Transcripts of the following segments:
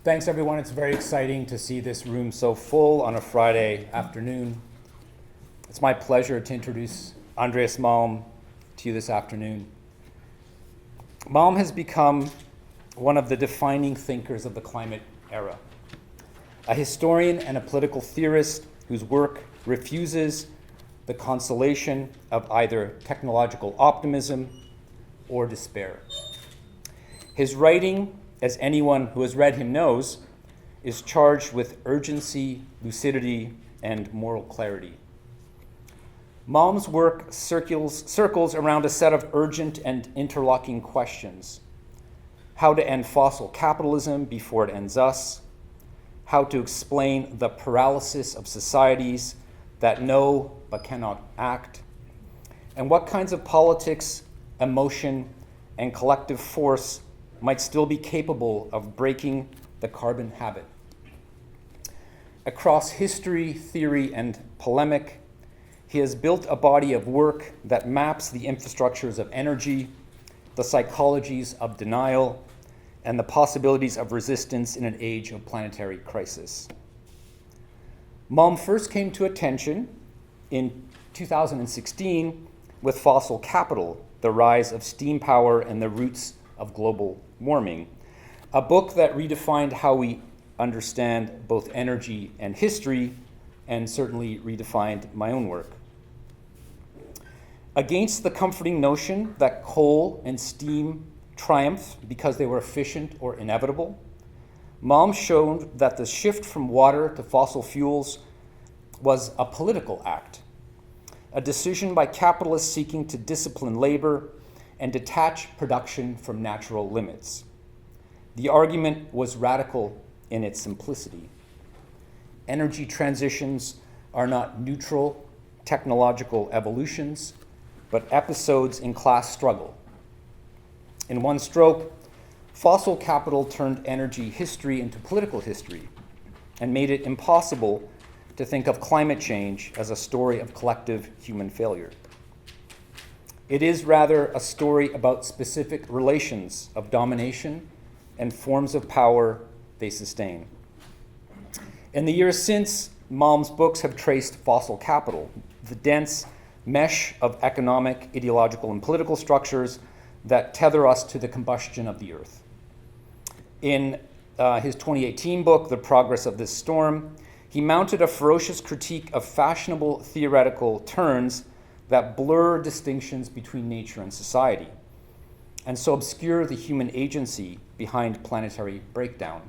Thanks, everyone. It's very exciting to see this room so full on a Friday afternoon. It's my pleasure to introduce Andreas Malm to you this afternoon. Malm has become one of the defining thinkers of the climate era, a historian and a political theorist whose work refuses the consolation of either technological optimism or despair. His writing, as anyone who has read him knows, is charged with urgency, lucidity, and moral clarity. Malm's work circles around a set of urgent and interlocking questions: how to end fossil capitalism before it ends us, how to explain the paralysis of societies that know but cannot act, and what kinds of politics, emotion, and collective force might still be capable of breaking the carbon habit. Across history, theory, and polemic, he has built a body of work that maps the infrastructures of energy, the psychologies of denial, and the possibilities of resistance in an age of planetary crisis. Malm first came to attention in 2016 with Fossil Capital, The Rise of Steam Power and the Roots of Global Warming, a book that redefined how we understand both energy and history, and certainly redefined my own work. Against the comforting notion that coal and steam triumph because they were efficient or inevitable, Malm showed that the shift from water to fossil fuels was a political act, a decision by capitalists seeking to discipline labor and detach production from natural limits. The argument was radical in its simplicity. Energy transitions are not neutral technological evolutions, but episodes in class struggle. In one stroke, fossil capital turned energy history into political history and made it impossible to think of climate change as a story of collective human failure. It is rather a story about specific relations of domination and forms of power they sustain. In the years since, Malm's books have traced fossil capital, the dense mesh of economic, ideological, and political structures that tether us to the combustion of the earth. In his 2018 book, The Progress of This Storm, he mounted a ferocious critique of fashionable theoretical turns that blur distinctions between nature and society, and so obscure the human agency behind planetary breakdown.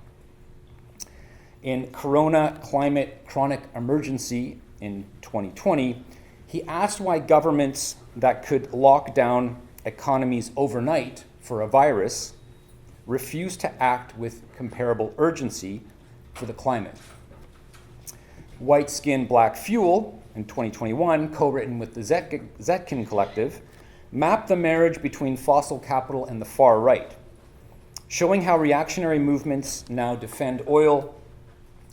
In Corona Climate Chronic Emergency in 2020, he asked why governments that could lock down economies overnight for a virus refused to act with comparable urgency for the climate. White Skin, Black Fuel, in 2021, co-written with the Zetkin Collective, mapped the marriage between fossil capital and the far right, showing how reactionary movements now defend oil,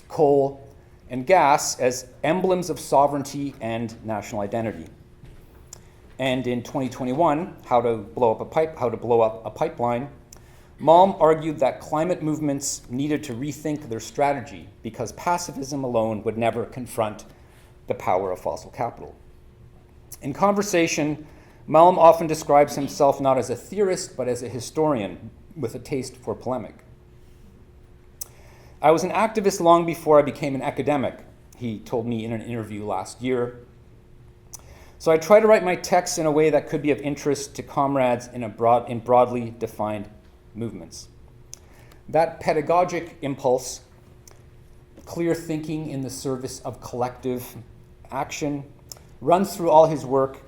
coal, and gas as emblems of sovereignty and national identity. And in 2021, How to Blow Up a Pipeline, Malm argued that climate movements needed to rethink their strategy because pacifism alone would never confront the power of fossil capital. In conversation, Malm often describes himself not as a theorist, but as a historian with a taste for polemic. I was an activist long before I became an academic, he told me in an interview last year. So I try to write my texts in a way that could be of interest to comrades in broadly defined movements. That pedagogic impulse, clear thinking in the service of collective action, runs through all his work.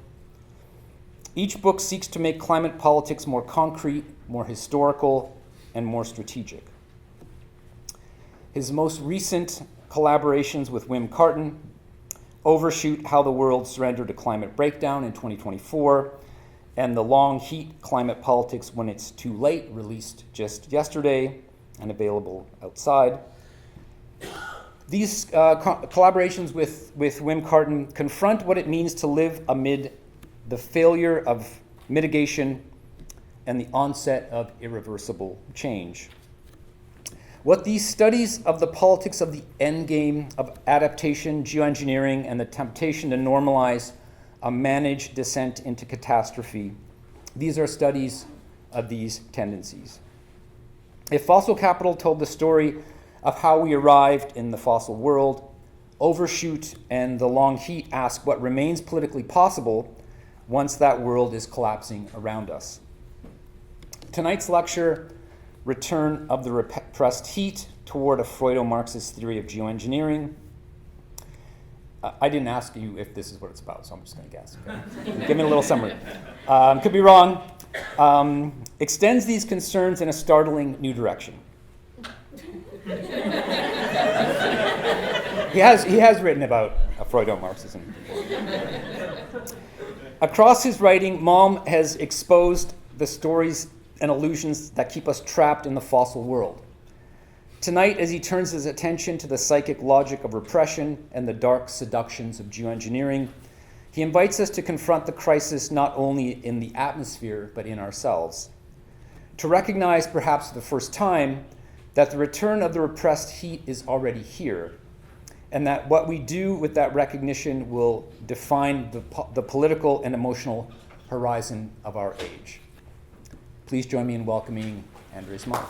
Each book seeks to make climate politics more concrete, more historical, and more strategic. His most recent collaborations with Wim Carton, Overshoot: How the World Surrendered to Climate Breakdown in 2024, and The Long Heat: Climate Politics When It's Too Late, released just yesterday and available outside. These collaborations with Wim Carton confront what it means to live amid the failure of mitigation and the onset of irreversible change. What these studies of the politics of the endgame of adaptation, geoengineering, and the temptation to normalize a managed descent into catastrophe, these are studies of these tendencies. If fossil capital told the story of how we arrived in the fossil world, Overshoot and The Long Heat ask what remains politically possible once that world is collapsing around us. Tonight's lecture, Return of the Repressed Heat Toward a Freudo-Marxist Theory of Geoengineering. I didn't ask you if this is what it's about, so I'm just going to guess. Okay? Give me a little summary. Could be wrong. Extends these concerns in a startling new direction. He has written about Freudo-Marxism before. Across his writing, Malm has exposed the stories and illusions that keep us trapped in the fossil world. Tonight, as he turns his attention to the psychic logic of repression and the dark seductions of geoengineering, he invites us to confront the crisis not only in the atmosphere, but in ourselves. To recognize, perhaps for the first time, that the return of the repressed heat is already here, and that what we do with that recognition will define the political and emotional horizon of our age. Please join me in welcoming Andreas Malm.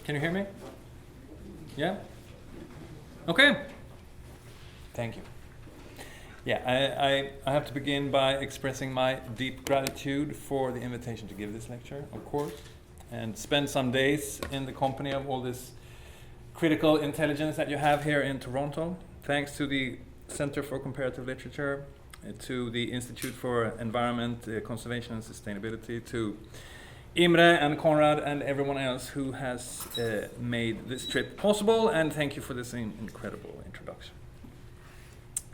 Can you hear me? Yeah? Okay. Thank you. Yeah, I have to begin by expressing my deep gratitude for the invitation to give this lecture, of course, and spend some days in the company of all this critical intelligence that you have here in Toronto. Thanks to the Center for Comparative Literature, to the Institute for Environment, Conservation and Sustainability, to Imre and Konrad and everyone else who has made this trip possible, and thank you for this incredible introduction.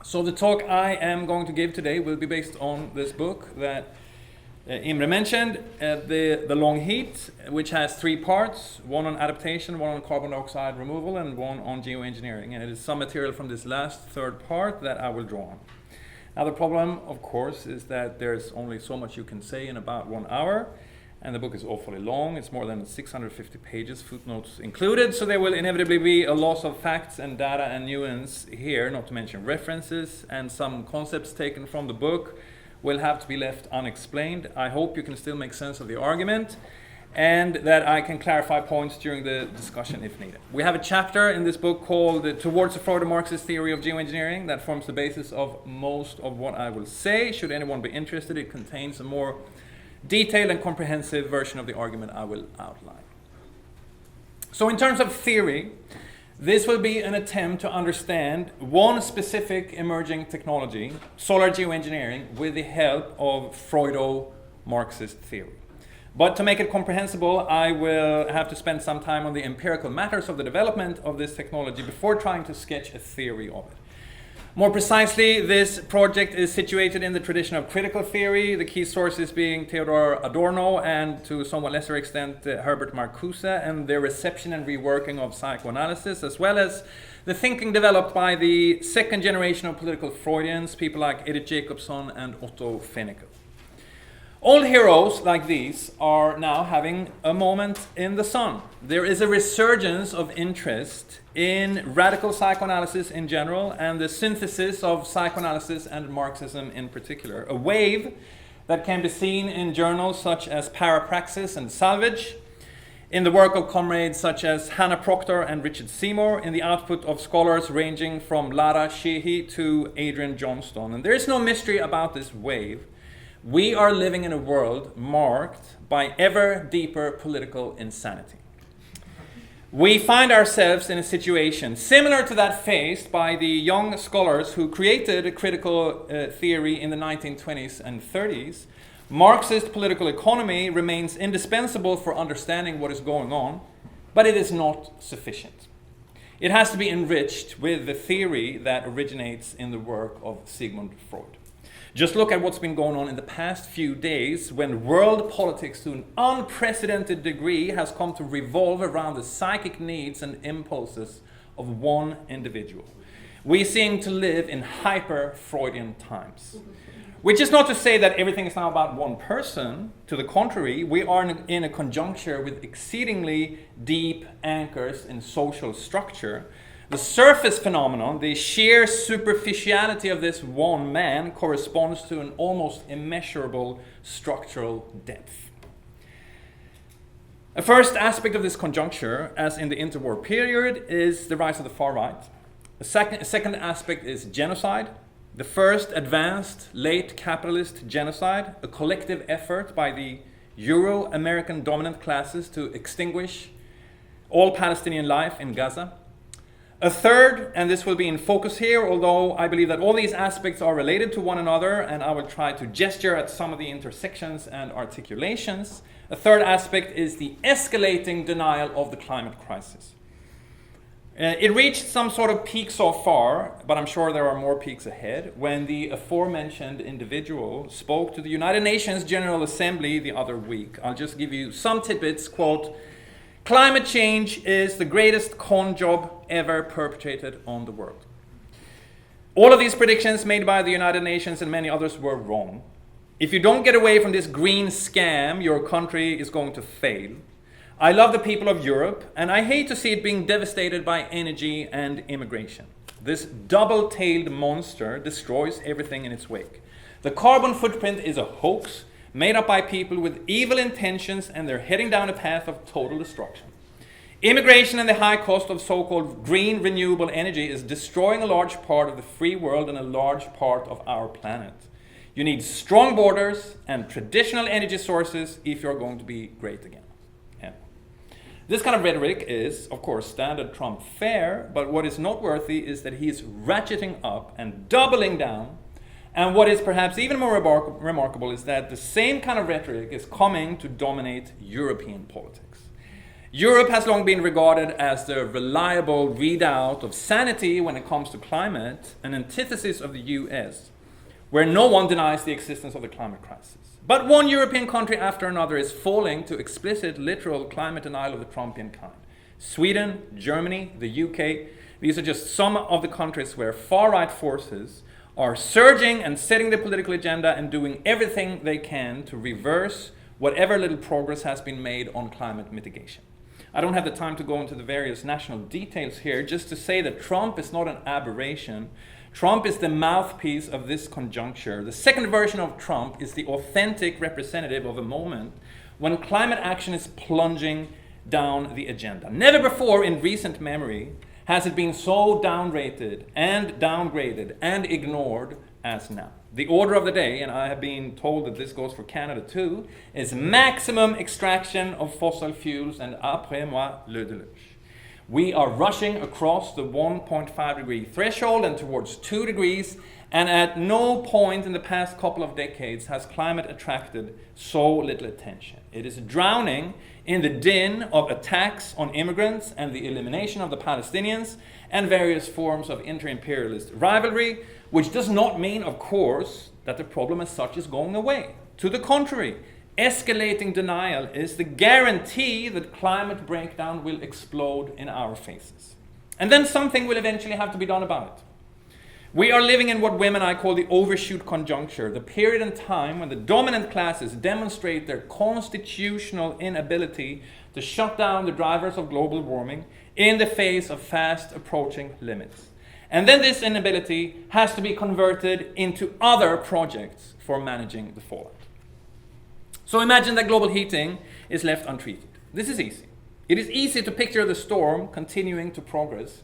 So the talk I am going to give today will be based on this book that Imre mentioned, the Long Heat, which has 3 parts, one on adaptation, one on carbon dioxide removal, and one on geoengineering. And it is some material from this last third part that I will draw on. Now the problem, of course, is that there's only so much you can say in about 1 hour, and the book is awfully long. It's more than 650 pages, footnotes included, so there will inevitably be a loss of facts and data and nuance here, not to mention references, and some concepts taken from the book will have to be left unexplained. I hope you can still make sense of the argument, and that I can clarify points during the discussion if needed. We have a chapter in this book called Towards a Freudo-Marxist Theory of Geoengineering that forms the basis of most of what I will say. Should anyone be interested, it contains a more detailed and comprehensive version of the argument I will outline. So in terms of theory, this will be an attempt to understand one specific emerging technology, solar geoengineering, with the help of Freudo-Marxist theory. But to make it comprehensible, I will have to spend some time on the empirical matters of the development of this technology before trying to sketch a theory of it. More precisely, this project is situated in the tradition of critical theory, the key sources being Theodor Adorno and, to a somewhat lesser extent, Herbert Marcuse, and their reception and reworking of psychoanalysis, as well as the thinking developed by the second generation of political Freudians, people like Edith Jacobson and Otto Fennekel. Old heroes like these are now having a moment in the sun. There is a resurgence of interest in radical psychoanalysis in general and the synthesis of psychoanalysis and Marxism in particular. A wave that can be seen in journals such as Parapraxis and Salvage, in the work of comrades such as Hannah Proctor and Richard Seymour, in the output of scholars ranging from Lara Sheehy to Adrian Johnston. And there is no mystery about this wave. We are living in a world marked by ever deeper political insanity. We find ourselves in a situation similar to that faced by the young scholars who created a critical theory in the 1920s and 30s. Marxist political economy remains indispensable for understanding what is going on, but it is not sufficient. It has to be enriched with the theory that originates in the work of Sigmund Freud. Just look at what's been going on in the past few days when world politics to an unprecedented degree has come to revolve around the psychic needs and impulses of one individual. We seem to live in hyper-Freudian times. Which is not to say that everything is now about one person. To the contrary, we are in a conjuncture with exceedingly deep anchors in social structure. The surface phenomenon, the sheer superficiality of this one man, corresponds to an almost immeasurable structural depth. A first aspect of this conjuncture, as in the interwar period, is the rise of the far right. A second aspect is genocide. The first advanced late capitalist genocide, a collective effort by the Euro-American dominant classes to extinguish all Palestinian life in Gaza. A third, and this will be in focus here, although I believe that all these aspects are related to one another, and I will try to gesture at some of the intersections and articulations. A third aspect is the escalating denial of the climate crisis. It reached some sort of peak so far, but I'm sure there are more peaks ahead, when the aforementioned individual spoke to the United Nations General Assembly the other week. I'll just give you some tidbits. Quote, "Climate change is the greatest con job ever perpetrated on the world. All of these predictions made by the United Nations and many others were wrong. If you don't get away from this green scam, your country is going to fail. I love the people of Europe, and I hate to see it being devastated by energy and immigration. This double-tailed monster destroys everything in its wake. The carbon footprint is a hoax made up by people with evil intentions, and they're heading down a path of total destruction. Immigration and the high cost of so-called green renewable energy is destroying a large part of the free world and a large part of our planet. You need strong borders and traditional energy sources if you're going to be great again." This kind of rhetoric is, of course, standard Trump fare, but what is noteworthy is that he is ratcheting up and doubling down. And what is perhaps even more remarkable is that the same kind of rhetoric is coming to dominate European politics. Europe has long been regarded as the reliable readout of sanity when it comes to climate, an antithesis of the US, where no one denies the existence of the climate crisis. But one European country after another is falling to explicit, literal climate denial of the Trumpian kind. Sweden, Germany, the UK, these are just some of the countries where far-right forces are surging and setting the political agenda and doing everything they can to reverse whatever little progress has been made on climate mitigation. I don't have the time to go into the various national details here, just to say that Trump is not an aberration. Trump is the mouthpiece of this conjuncture. The second version of Trump is the authentic representative of a moment when climate action is plunging down the agenda. Never before in recent memory has it been so downrated and downgraded and ignored as now. The order of the day, and I have been told that this goes for Canada too, is maximum extraction of fossil fuels and après moi le déluge. We are rushing across the 1.5 degree threshold and towards 2 degrees, and at no point in the past couple of decades has climate attracted so little attention. It is drowning in the din of attacks on immigrants and the elimination of the Palestinians and various forms of inter-imperialist rivalry, which does not mean, of course, that the problem as such is going away. To the contrary, escalating denial is the guarantee that climate breakdown will explode in our faces. And then something will eventually have to be done about it. We are living in what women I call the overshoot conjuncture, the period in time when the dominant classes demonstrate their constitutional inability to shut down the drivers of global warming in the face of fast approaching limits. And then this inability has to be converted into other projects for managing the fallout. So imagine that global heating is left untreated. This is easy. It is easy to picture the storm continuing to progress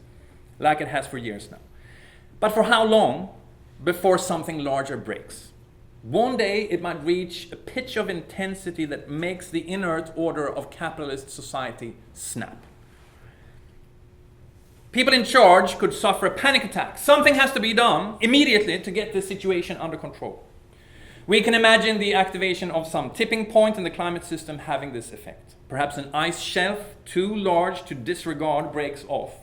like it has for years now. But for how long before something larger breaks? One day it might reach a pitch of intensity that makes the inert order of capitalist society snap. People in charge could suffer a panic attack. Something has to be done immediately to get this situation under control. We can imagine the activation of some tipping point in the climate system having this effect. Perhaps an ice shelf too large to disregard breaks off,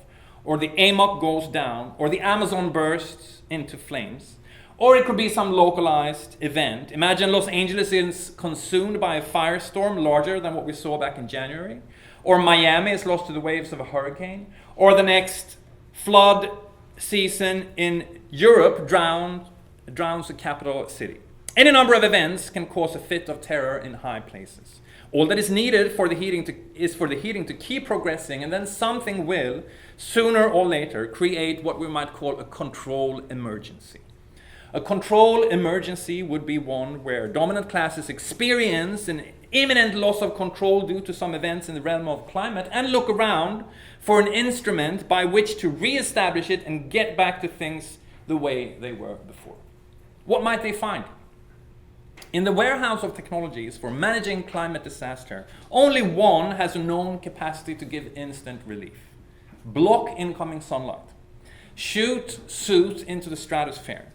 or the AMOC goes down, or the Amazon bursts into flames. Or it could be some localized event. Imagine Los Angeles is consumed by a firestorm larger than what we saw back in January. Or Miami is lost to the waves of a hurricane. Or the next flood season in Europe drowns the capital city. Any number of events can cause a fit of terror in high places. All that is needed for the heating to keep progressing, and then something will, sooner or later, create what we might call a control emergency. A control emergency would be one where dominant classes experience an imminent loss of control due to some events in the realm of climate and look around for an instrument by which to re-establish it and get back to things the way they were before. What might they find? In the warehouse of technologies for managing climate disaster, only one has a known capacity to give instant relief. Block incoming sunlight. Shoot soot into the stratosphere.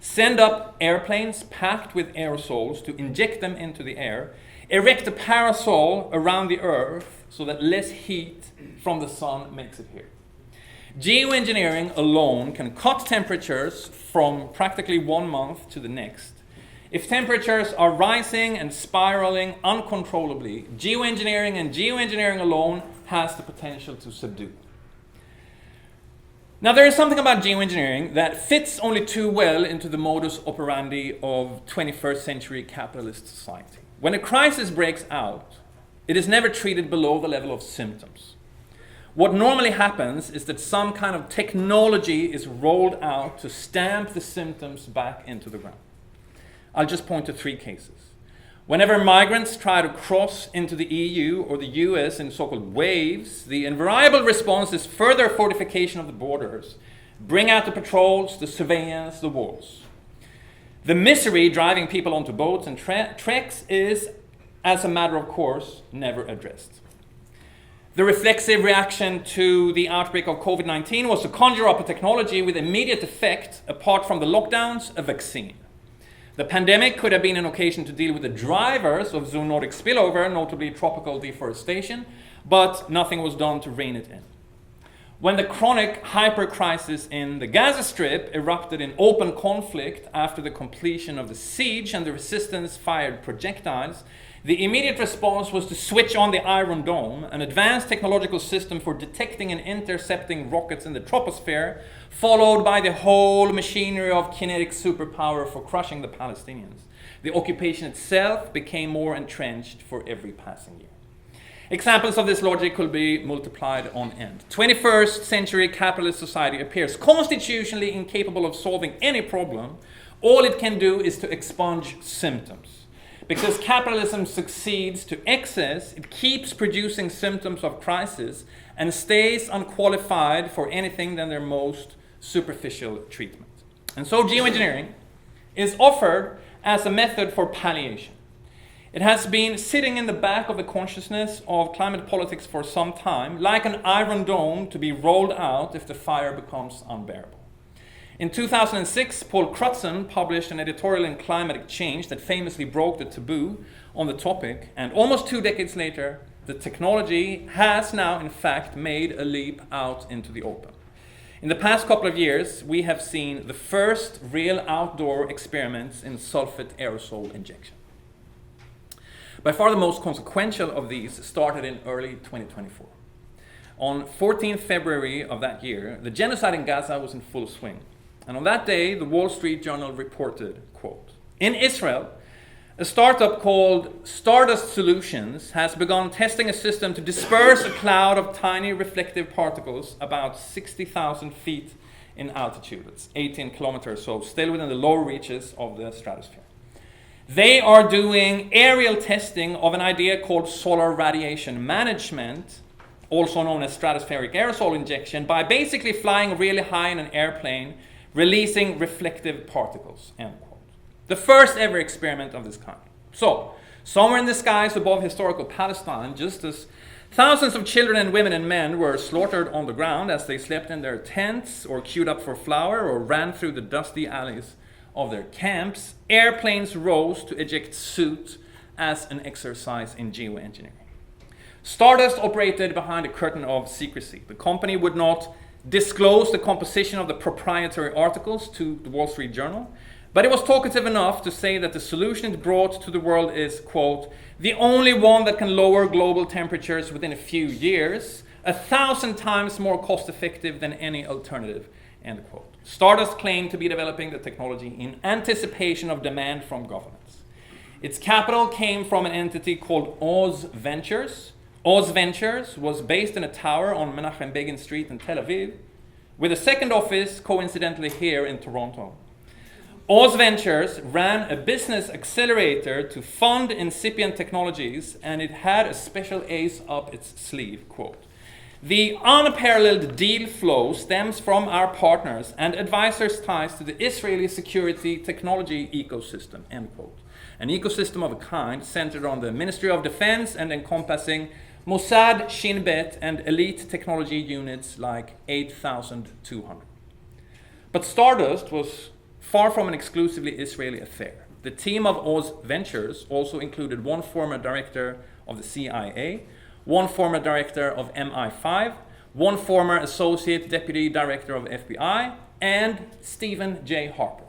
Send up airplanes packed with aerosols to inject them into the air. Erect a parasol around the Earth so that less heat from the sun makes it here. Geoengineering alone can cut temperatures from practically 1 month to the next. If temperatures are rising and spiraling uncontrollably, geoengineering alone has the potential to subdue. Now, there is something about geoengineering that fits only too well into the modus operandi of 21st century capitalist society. When a crisis breaks out, it is never treated below the level of symptoms. What normally happens is that some kind of technology is rolled out to stamp the symptoms back into the ground. I'll just point to 3 cases. Whenever migrants try to cross into the EU or the US in so-called waves, the invariable response is further fortification of the borders. Bring out the patrols, the surveillance, the walls. The misery driving people onto boats and treks is, as a matter of course, never addressed. The reflexive reaction to the outbreak of COVID-19 was to conjure up a technology with immediate effect, apart from the lockdowns, a vaccine. The pandemic could have been an occasion to deal with the drivers of zoonotic spillover, notably tropical deforestation, but nothing was done to rein it in. When the chronic hyper-crisis in the Gaza Strip erupted in open conflict after the completion of the siege and the resistance fired projectiles, the immediate response was to switch on the Iron Dome, an advanced technological system for detecting and intercepting rockets in the troposphere, followed by the whole machinery of kinetic superpower for crushing the Palestinians. The occupation itself became more entrenched for every passing year. Examples of this logic could be multiplied on end. 21st century capitalist society appears constitutionally incapable of solving any problem. All it can do is to expunge symptoms. Because capitalism succeeds to excess, it keeps producing symptoms of crisis and stays unqualified for anything than their most superficial treatment. And so geoengineering is offered as a method for palliation. It has been sitting in the back of the consciousness of climate politics for some time, like an iron dome to be rolled out if the fire becomes unbearable. In 2006, Paul Crutzen published an editorial in Climate Change that famously broke the taboo on the topic, and almost 2 decades later, the technology has now in fact made a leap out into the open. In the past couple of years, we have seen the first real outdoor experiments in sulphate aerosol injection. By far the most consequential of these started in early 2024. On 14th February of that year, the genocide in Gaza was in full swing. And on that day, the Wall Street Journal reported, quote, "In Israel, a startup called Stardust Solutions has begun testing a system to disperse a cloud of tiny reflective particles about 60,000 feet in altitude. It's 18 kilometers, so still within the lower reaches of the stratosphere. They are doing aerial testing of an idea called solar radiation management, also known as stratospheric aerosol injection, by basically flying really high in an airplane, releasing reflective particles," end quote. The first ever experiment of this kind. So, somewhere in the skies above historical Palestine, just as thousands of children and women and men were slaughtered on the ground as they slept in their tents or queued up for flour or ran through the dusty alleys of their camps, airplanes rose to eject soot as an exercise in geoengineering. Stardust operated behind a curtain of secrecy. The company would not disclose the composition of the proprietary articles to the Wall Street Journal, but it was talkative enough to say that the solution it brought to the world is, quote, "the only one that can lower global temperatures within a few years 1,000 times more cost-effective than any alternative, end quote. Stardust claimed to be developing the technology in anticipation of demand from governments. Its capital came from an entity called Oz Ventures. Oz Ventures was based in a tower on Menachem Begin Street in Tel Aviv, with a second office coincidentally here in Toronto. Oz Ventures ran a business accelerator to fund incipient technologies, and it had a special ace up its sleeve, quote. The unparalleled deal flow stems from our partners and advisors' ties to the Israeli security technology ecosystem, end quote. An ecosystem of a kind centered on the Ministry of Defense and encompassing Mossad, Shin Bet, and elite technology units like 8,200. But Stardust was far from an exclusively Israeli affair. The team of Oz Ventures also included one former director of the CIA, one former director of MI5, one former associate deputy director of FBI, and Stephen J. Harper.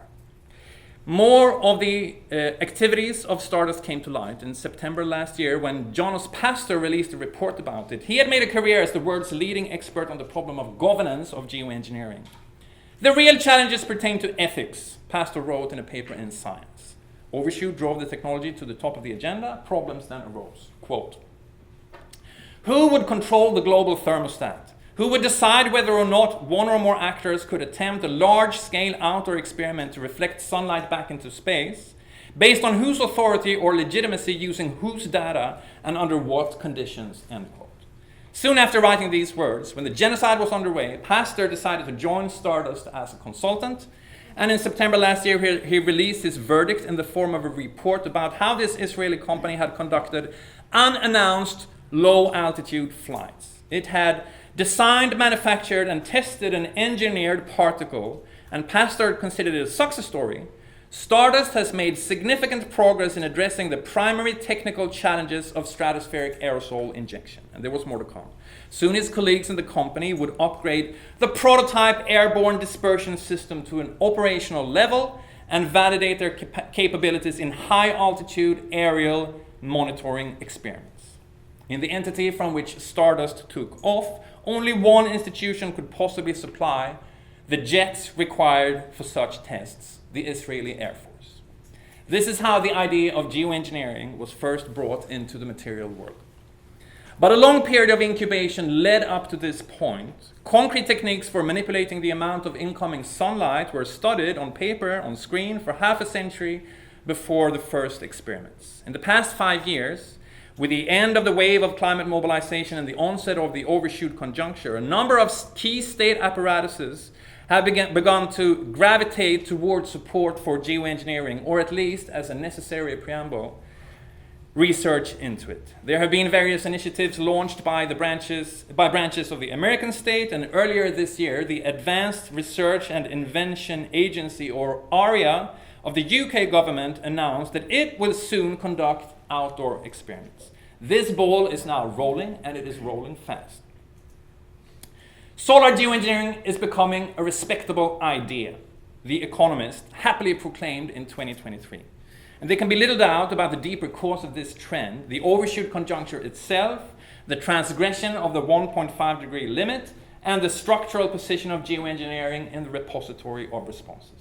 More of the activities of Stardust came to light in September last year when Jonas Pastor released a report about it. He had made a career as the world's leading expert on the problem of governance of geoengineering. The real challenges pertain to ethics, Pastor wrote in a paper in Science. Overshoot drove the technology to the top of the agenda. Problems then arose. Quote, who would control the global thermostat? Who would decide whether or not one or more actors could attempt a large-scale outdoor experiment to reflect sunlight back into space, based on whose authority or legitimacy, using whose data, and under what conditions, end quote. Soon after writing these words, when the genocide was underway, Pastor decided to join Stardust as a consultant, and in September last year he released his verdict in the form of a report about how this Israeli company had conducted unannounced low-altitude flights. It had designed, manufactured, and tested an engineered particle, and Pastor considered it a success story. Stardust has made significant progress in addressing the primary technical challenges of stratospheric aerosol injection, and there was more to come. Soon his colleagues in the company would upgrade the prototype airborne dispersion system to an operational level and validate their capabilities in high-altitude aerial monitoring experiments. In the entity from which Stardust took off, only one institution could possibly supply the jets required for such tests, the Israeli Air Force. This is how the idea of geoengineering was first brought into the material world. But a long period of incubation led up to this point. Concrete techniques for manipulating the amount of incoming sunlight were studied on paper, on screen, for half a century before the first experiments. In the past 5 years, with the end of the wave of climate mobilization and the onset of the overshoot conjuncture, a number of key state apparatuses have begun to gravitate towards support for geoengineering, or at least as a necessary preamble, research into it. There have been various initiatives launched by branches of the American state, and earlier this year, the Advanced Research and Invention Agency, or ARIA, of the UK government announced that it will soon conduct outdoor experiments. This ball is now rolling, and it is rolling fast. Solar geoengineering is becoming a respectable idea, The Economist happily proclaimed in 2023. And there can be little doubt about the deeper cause of this trend, the overshoot conjuncture itself, the transgression of the 1.5 degree limit, and the structural position of geoengineering in the repository of responses.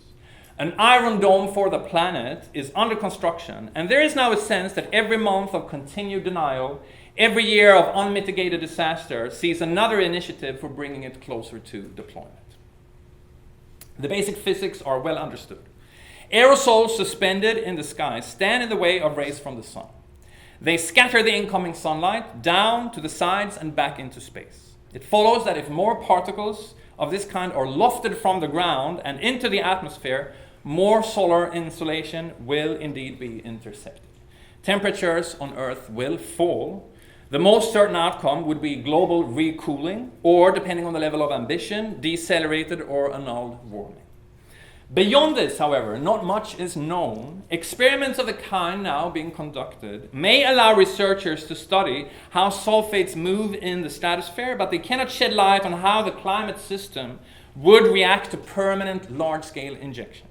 An iron dome for the planet is under construction, and there is now a sense that every month of continued denial, every year of unmitigated disaster, sees another initiative for bringing it closer to deployment. The basic physics are well understood. Aerosols suspended in the sky stand in the way of rays from the sun. They scatter the incoming sunlight down to the sides and back into space. It follows that if more particles of this kind are lofted from the ground and into the atmosphere, more solar insolation will indeed be intercepted. Temperatures on Earth will fall. The most certain outcome would be global recooling, or, depending on the level of ambition, decelerated or annulled warming. Beyond this, however, not much is known. Experiments of the kind now being conducted may allow researchers to study how sulphates move in the stratosphere, but they cannot shed light on how the climate system would react to permanent large-scale injection.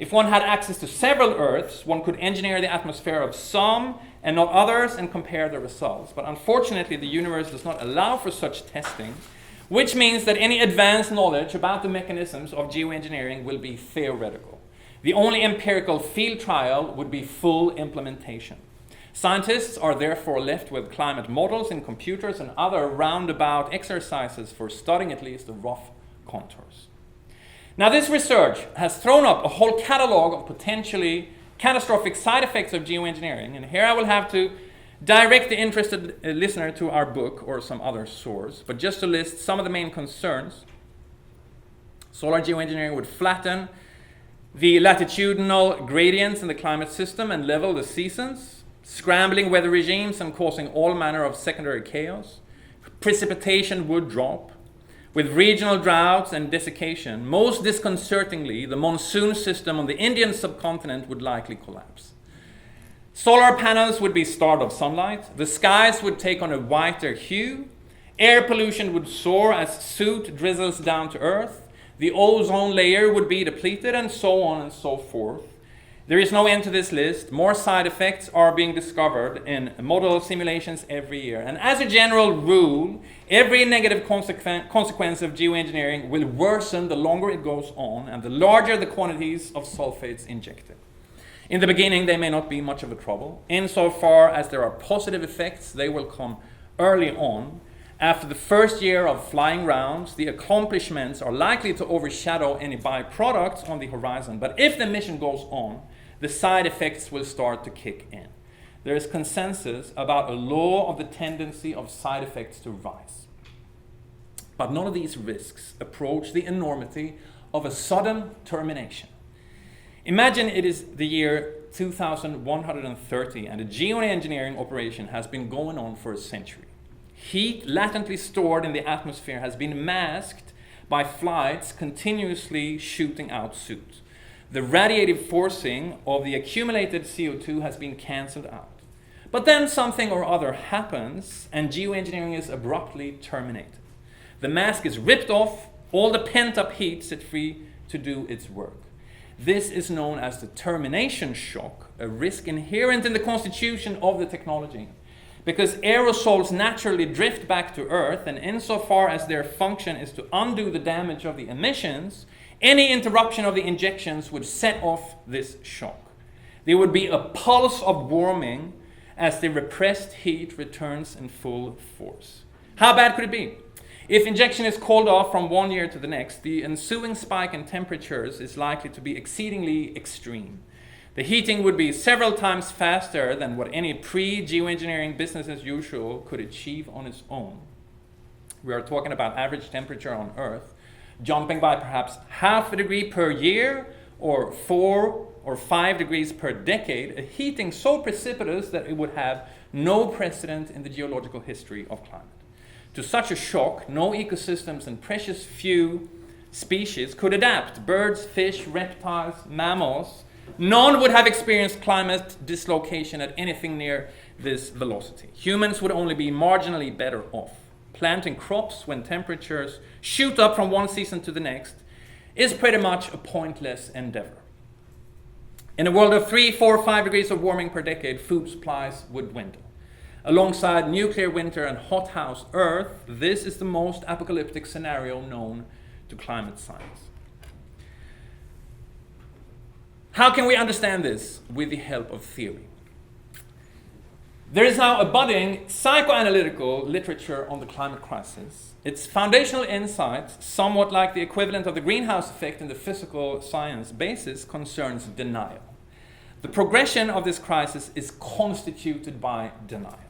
If one had access to several Earths, one could engineer the atmosphere of some and not others and compare the results. But unfortunately, the universe does not allow for such testing, which means that any advanced knowledge about the mechanisms of geoengineering will be theoretical. The only empirical field trial would be full implementation. Scientists are therefore left with climate models in computers and other roundabout exercises for studying at least the rough contours. Now, this research has thrown up a whole catalog of potentially catastrophic side effects of geoengineering, and here I will have to direct the interested listener to our book or some other source, but just to list some of the main concerns. Solar geoengineering would flatten the latitudinal gradients in the climate system and level the seasons, scrambling weather regimes and causing all manner of secondary chaos. Precipitation would drop, with regional droughts and desiccation. Most disconcertingly, the monsoon system on the Indian subcontinent would likely collapse. Solar panels would be starved of sunlight, the skies would take on a whiter hue, air pollution would soar as soot drizzles down to earth, the ozone layer would be depleted, and so on and so forth. There is no end to this list. More side effects are being discovered in model simulations every year. And as a general rule, every negative consequence of geoengineering will worsen the longer it goes on and the larger the quantities of sulfates injected. In the beginning, they may not be much of a trouble. Insofar as there are positive effects, they will come early on. After the first year of flying rounds, the accomplishments are likely to overshadow any byproducts on the horizon. But if the mission goes on, the side effects will start to kick in. There is consensus about a law of the tendency of side effects to rise. But none of these risks approach the enormity of a sudden termination. Imagine it is the year 2130 and a geoengineering operation has been going on for a century. Heat latently stored in the atmosphere has been masked by flights continuously shooting out soot. The radiative forcing of the accumulated CO2 has been cancelled out. But then something or other happens and geoengineering is abruptly terminated. The mask is ripped off, all the pent-up heat set free to do its work. This is known as the termination shock, a risk inherent in the constitution of the technology. Because aerosols naturally drift back to Earth, and insofar as their function is to undo the damage of the emissions, any interruption of the injections would set off this shock. There would be a pulse of warming as the repressed heat returns in full force. How bad could it be? If injection is called off from one year to the next, the ensuing spike in temperatures is likely to be exceedingly extreme. The heating would be several times faster than what any pre-geoengineering business as usual could achieve on its own. We are talking about average temperature on Earth jumping by perhaps half a degree per year or 4 or 5 degrees per decade, a heating so precipitous that it would have no precedent in the geological history of climate. To such a shock, no ecosystems and precious few species could adapt. Birds, fish, reptiles, mammals, none would have experienced climate dislocation at anything near this velocity. Humans would only be marginally better off. Planting crops when temperatures shoot up from one season to the next is pretty much a pointless endeavor. In a world of 3, 4, 5 degrees of warming per decade, food supplies would dwindle. Alongside nuclear winter and hothouse Earth, this is the most apocalyptic scenario known to climate science. How can we understand this with the help of theory? There is now a budding psychoanalytical literature on the climate crisis. Its foundational insight, somewhat like the equivalent of the greenhouse effect in the physical science basis, concerns denial. The progression of this crisis is constituted by denial.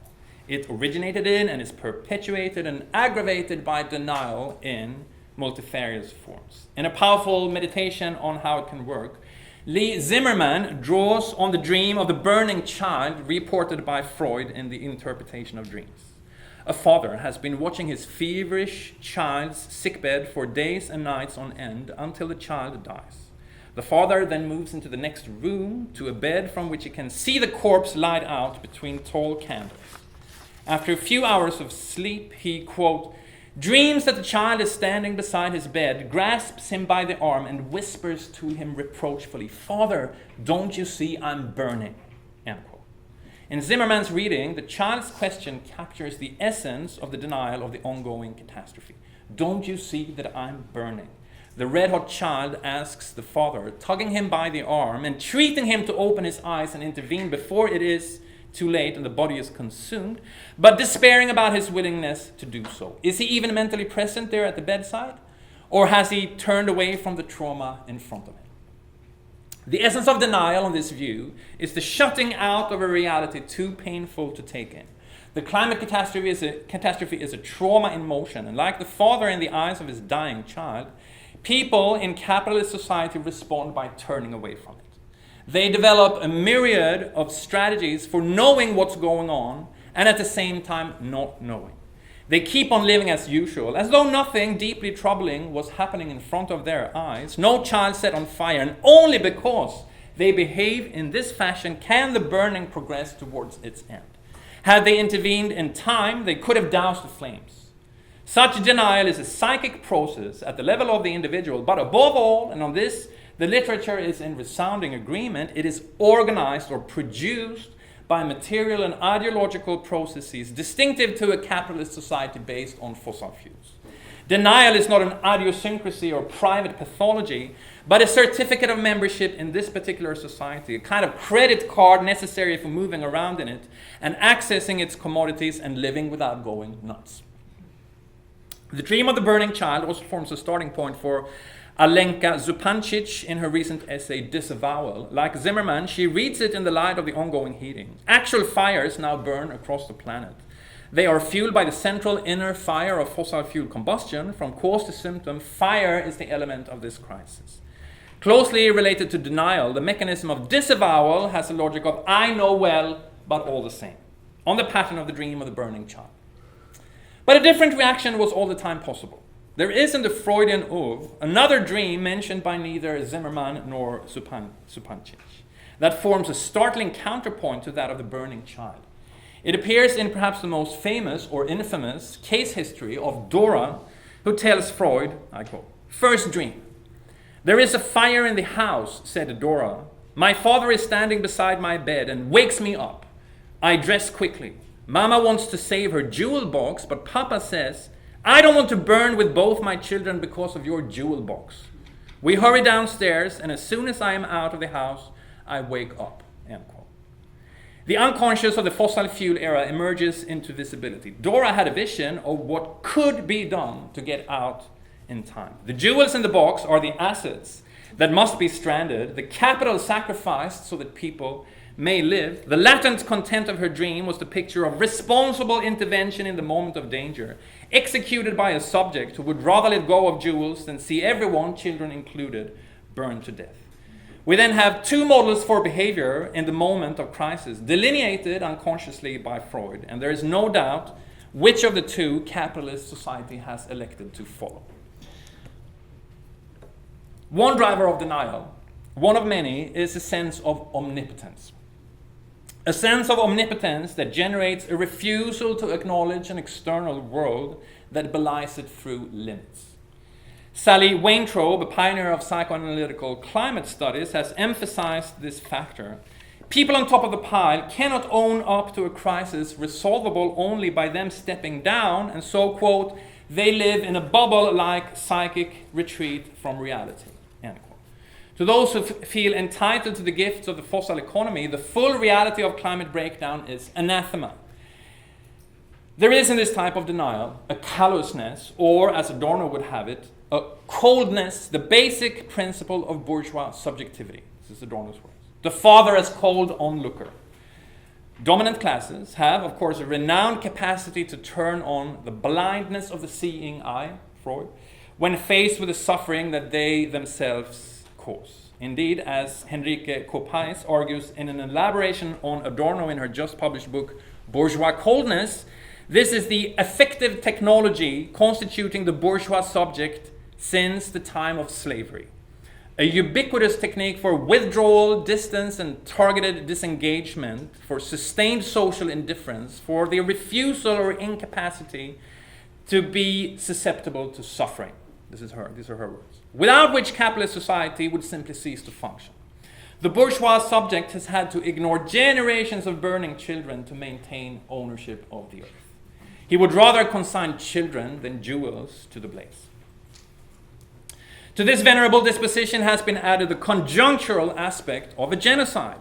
It originated in and is perpetuated and aggravated by denial in multifarious forms. In a powerful meditation on how it can work, Lee Zimmerman draws on the dream of the burning child reported by Freud in the interpretation of dreams. A father has been watching his feverish child's sickbed for days and nights on end until the child dies. The father then moves into the next room to a bed from which he can see the corpse lied out between tall candles. After a few hours of sleep, he, quote, dreams that the child is standing beside his bed, grasps him by the arm, and whispers to him reproachfully, "Father, don't you see I'm burning?" End quote. In Zimmerman's reading, the child's question captures the essence of the denial of the ongoing catastrophe. Don't you see that I'm burning? The red-hot child asks the father, tugging him by the arm, entreating him to open his eyes and intervene before it is too late and the body is consumed, but despairing about his willingness to do so. Is he even mentally present there at the bedside? Or has he turned away from the trauma in front of him? The essence of denial on this view is the shutting out of a reality too painful to take in. The climate catastrophe is a trauma in motion, and like the father in the eyes of his dying child, people in capitalist society respond by turning away from it. They develop a myriad of strategies for knowing what's going on and at the same time not knowing. They keep on living as usual, as though nothing deeply troubling was happening in front of their eyes, no child set on fire, and only because they behave in this fashion can the burning progress towards its end. Had they intervened in time, they could have doused the flames. Such denial is a psychic process at the level of the individual, but above all, and on this, the literature is in resounding agreement, it is organized or produced by material and ideological processes distinctive to a capitalist society based on fossil fuels. Denial is not an idiosyncrasy or private pathology, but a certificate of membership in this particular society, a kind of credit card necessary for moving around in it and accessing its commodities and living without going nuts. The dream of the burning child also forms a starting point for Alenka Zupancic in her recent essay Disavowal. Like Zimmerman, she reads it in the light of the ongoing heating. Actual fires now burn across the planet. They are fueled by the central inner fire of fossil fuel combustion. From cause to symptom, fire is the element of this crisis. Closely related to denial, the mechanism of disavowal has a logic of I know well, but all the same, on the pattern of the dream of the burning child. But a different reaction was all the time possible. There is in the Freudian Ov another dream mentioned by neither Zimmerman nor Zupancic that forms a startling counterpoint to that of the burning child. It appears in perhaps the most famous or infamous case history of Dora, who tells Freud, I quote, "First dream. There is a fire in the house, said Dora. My father is standing beside my bed and wakes me up. I dress quickly. Mama wants to save her jewel box, but Papa says, I don't want to burn with both my children because of your jewel box. We hurry downstairs, and as soon as I am out of the house, I wake up." End quote. The unconscious of the fossil fuel era emerges into visibility. Dora had a vision of what could be done to get out in time. The jewels in the box are the assets that must be stranded, the capital sacrificed so that people may live. The latent content of her dream was the picture of responsible intervention in the moment of danger, executed by a subject who would rather let go of jewels than see everyone, children included, burned to death. We then have two models for behavior in the moment of crisis, delineated unconsciously by Freud, and there is no doubt which of the two capitalist society has elected to follow. One driver of denial, one of many, is a sense of omnipotence. A sense of omnipotence that generates a refusal to acknowledge an external world that belies it through limits. Sally Waintraub, a pioneer of psychoanalytical climate studies, has emphasized this factor. People on top of the pile cannot own up to a crisis resolvable only by them stepping down, and so, quote, they live in a bubble-like psychic retreat from reality. To those who feel entitled to the gifts of the fossil economy, the full reality of climate breakdown is anathema. There is in this type of denial a callousness, or as Adorno would have it, a coldness, the basic principle of bourgeois subjectivity. This is Adorno's words. The father as cold onlooker. Dominant classes have, of course, a renowned capacity to turn on the blindness of the seeing eye, Freud, when faced with the suffering that they themselves cause. Indeed, as Henrike Kopais argues in an elaboration on Adorno in her just published book, Bourgeois Coldness, this is the effective technology constituting the bourgeois subject since the time of slavery. A ubiquitous technique for withdrawal, distance, and targeted disengagement, for sustained social indifference, for the refusal or incapacity to be susceptible to suffering. These are her words. Without which capitalist society would simply cease to function. The bourgeois subject has had to ignore generations of burning children to maintain ownership of the earth. He would rather consign children than jewels to the blaze. To this venerable disposition has been added the conjunctural aspect of a genocide.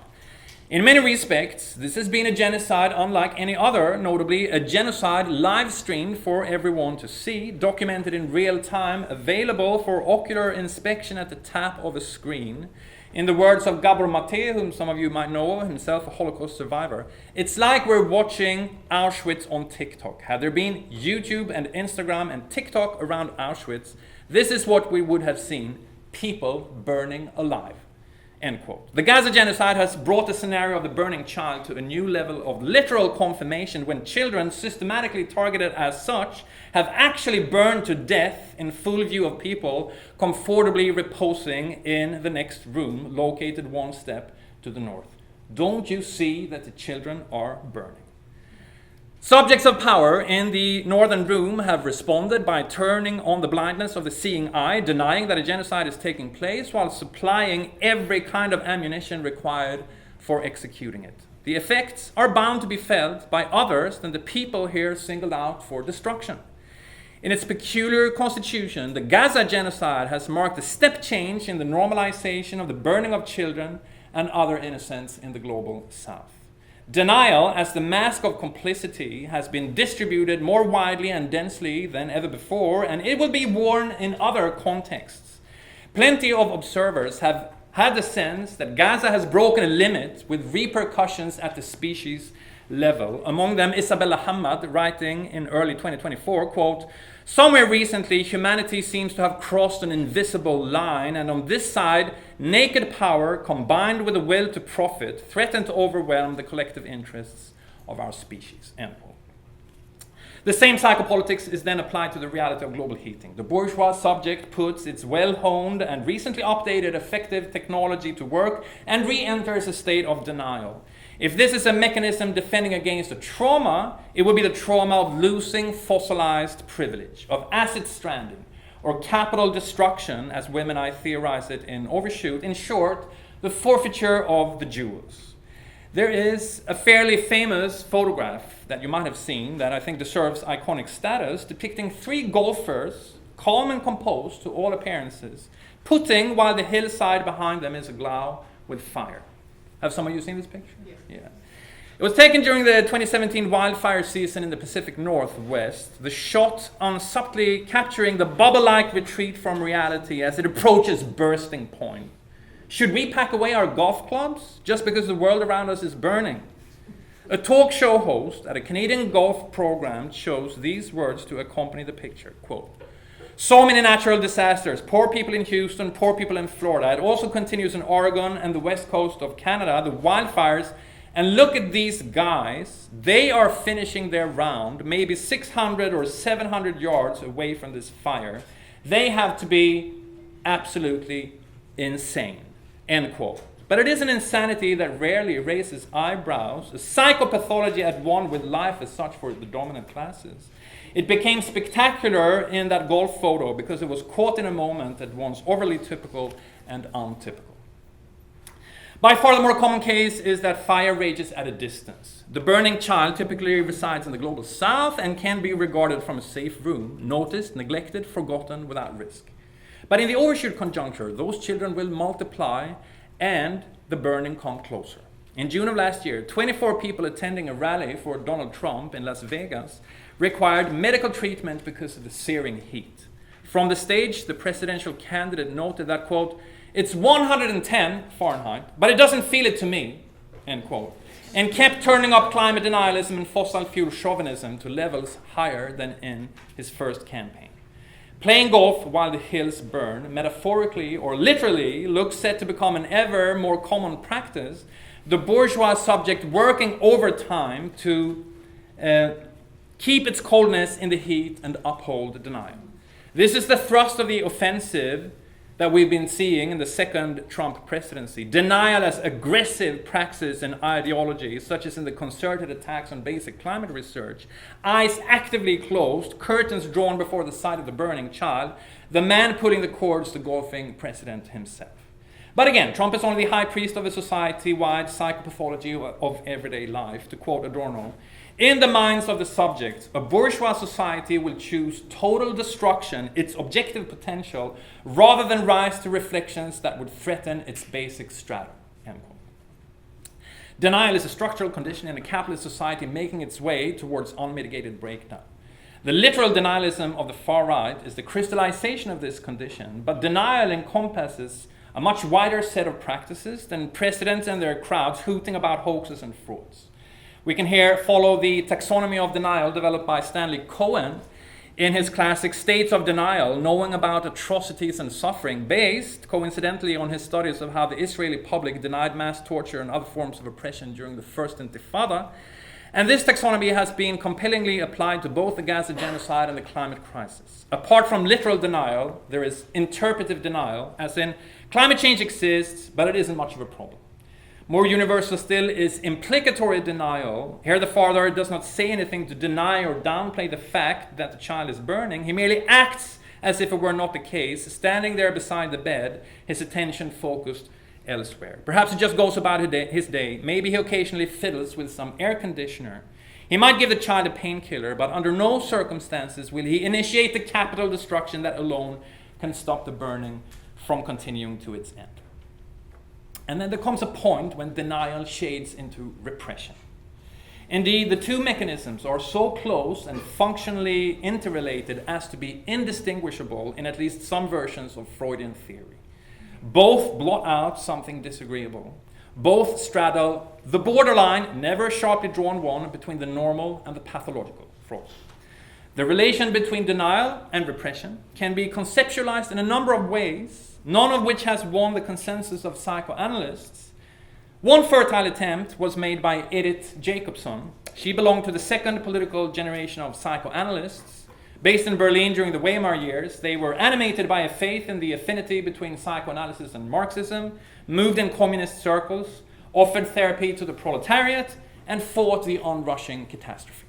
In many respects, this has been a genocide unlike any other, notably a genocide live-streamed for everyone to see, documented in real time, available for ocular inspection at the tap of a screen. In the words of Gabor Mate, whom some of you might know, himself a Holocaust survivor, it's like we're watching Auschwitz on TikTok. Had there been YouTube and Instagram and TikTok around Auschwitz, this is what we would have seen: people burning alive. End quote. The Gaza genocide has brought the scenario of the burning child to a new level of literal confirmation when children, systematically targeted as such, have actually burned to death in full view of people comfortably reposing in the next room, located one step to the north. Don't you see that the children are burning? Subjects of power in the northern room have responded by turning on the blindness of the seeing eye, denying that a genocide is taking place, while supplying every kind of ammunition required for executing it. The effects are bound to be felt by others than the people here singled out for destruction. In its peculiar constitution, the Gaza genocide has marked a step change in the normalization of the burning of children and other innocents in the global south. Denial, as the mask of complicity, has been distributed more widely and densely than ever before, and it will be worn in other contexts. Plenty of observers have had the sense that Gaza has broken a limit with repercussions at the species level. Among them, Isabella Hamad, writing in early 2024, quote, "Somewhere recently, humanity seems to have crossed an invisible line, and on this side, naked power combined with the will to profit threaten to overwhelm the collective interests of our species." End quote. The same psychopolitics is then applied to the reality of global heating. The bourgeois subject puts its well-honed and recently updated effective technology to work and re-enters a state of denial. If this is a mechanism defending against a trauma, it would be the trauma of losing fossilized privilege, of acid stranding, or capital destruction, as women I theorize it in Overshoot. In short, the forfeiture of the jewels. There is a fairly famous photograph that you might have seen that I think deserves iconic status, depicting three golfers, calm and composed to all appearances, putting while the hillside behind them is aglow with fire. Have some of you seen this picture? Yeah. It was taken during the 2017 wildfire season in the Pacific Northwest. The shot unsubtly capturing the bubble-like retreat from reality as it approaches bursting point. Should we pack away our golf clubs just because the world around us is burning? A talk show host at a Canadian golf program chose these words to accompany the picture, quote, "So many natural disasters, poor people in Houston, poor people in Florida. It also continues in Oregon and the west coast of Canada, the wildfires. And look at these guys. They are finishing their round, maybe 600 or 700 yards away from this fire. They have to be absolutely insane." End quote. But it is an insanity that rarely raises eyebrows, a psychopathology at one with life as such for the dominant classes. It became spectacular in that golf photo because it was caught in a moment at once overly typical and untypical. By far the more common case is that fire rages at a distance. The burning child typically resides in the global south and can be regarded from a safe room, noticed, neglected, forgotten, without risk. But in the overshoot conjuncture, those children will multiply and the burning come closer. In June of last year, 24 people attending a rally for Donald Trump in Las Vegas required medical treatment because of the searing heat. From the stage, the presidential candidate noted that, quote, "It's 110 Fahrenheit, but it doesn't feel it to me," end quote, and kept turning up climate denialism and fossil fuel chauvinism to levels higher than in his first campaign. Playing golf while the hills burn, metaphorically or literally, looks set to become an ever more common practice, the bourgeois subject working overtime to keep its coldness in the heat and uphold denial. This is the thrust of the offensive that we've been seeing in the second Trump presidency. Denial as aggressive praxis and ideology, such as in the concerted attacks on basic climate research, eyes actively closed, curtains drawn before the sight of the burning child, the man putting the cords to golfing president himself. But again, Trump is only the high priest of a society-wide psychopathology of everyday life, to quote Adorno. In the minds of the subjects, a bourgeois society will choose total destruction, its objective potential, rather than rise to reflections that would threaten its basic stratum. End quote. Denial is a structural condition in a capitalist society making its way towards unmitigated breakdown. The literal denialism of the far right is the crystallization of this condition, but denial encompasses a much wider set of practices than presidents and their crowds hooting about hoaxes and frauds. We can here follow the taxonomy of denial developed by Stanley Cohen in his classic States of Denial, knowing about atrocities and suffering, based coincidentally on his studies of how the Israeli public denied mass torture and other forms of oppression during the First Intifada. And this taxonomy has been compellingly applied to both the Gaza genocide and the climate crisis. Apart from literal denial, there is interpretive denial, as in climate change exists, but it isn't much of a problem. More universal still is implicatory denial. Here the father does not say anything to deny or downplay the fact that the child is burning. He merely acts as if it were not the case, standing there beside the bed, his attention focused elsewhere. Perhaps he just goes about his day. Maybe he occasionally fiddles with some air conditioner. He might give the child a painkiller, but under no circumstances will he initiate the capital destruction that alone can stop the burning from continuing to its end. And then there comes a point when denial shades into repression. Indeed, the two mechanisms are so close and functionally interrelated as to be indistinguishable in at least some versions of Freudian theory. Both blot out something disagreeable. Both straddle the borderline, never sharply drawn one, between the normal and the pathological. Freud. The relation between denial and repression can be conceptualized in a number of ways, none of which has won the consensus of psychoanalysts. One fertile attempt was made by Edith Jacobson. She belonged to the second political generation of psychoanalysts. Based in Berlin during the Weimar years, they were animated by a faith in the affinity between psychoanalysis and Marxism, moved in communist circles, offered therapy to the proletariat, and fought the onrushing catastrophe.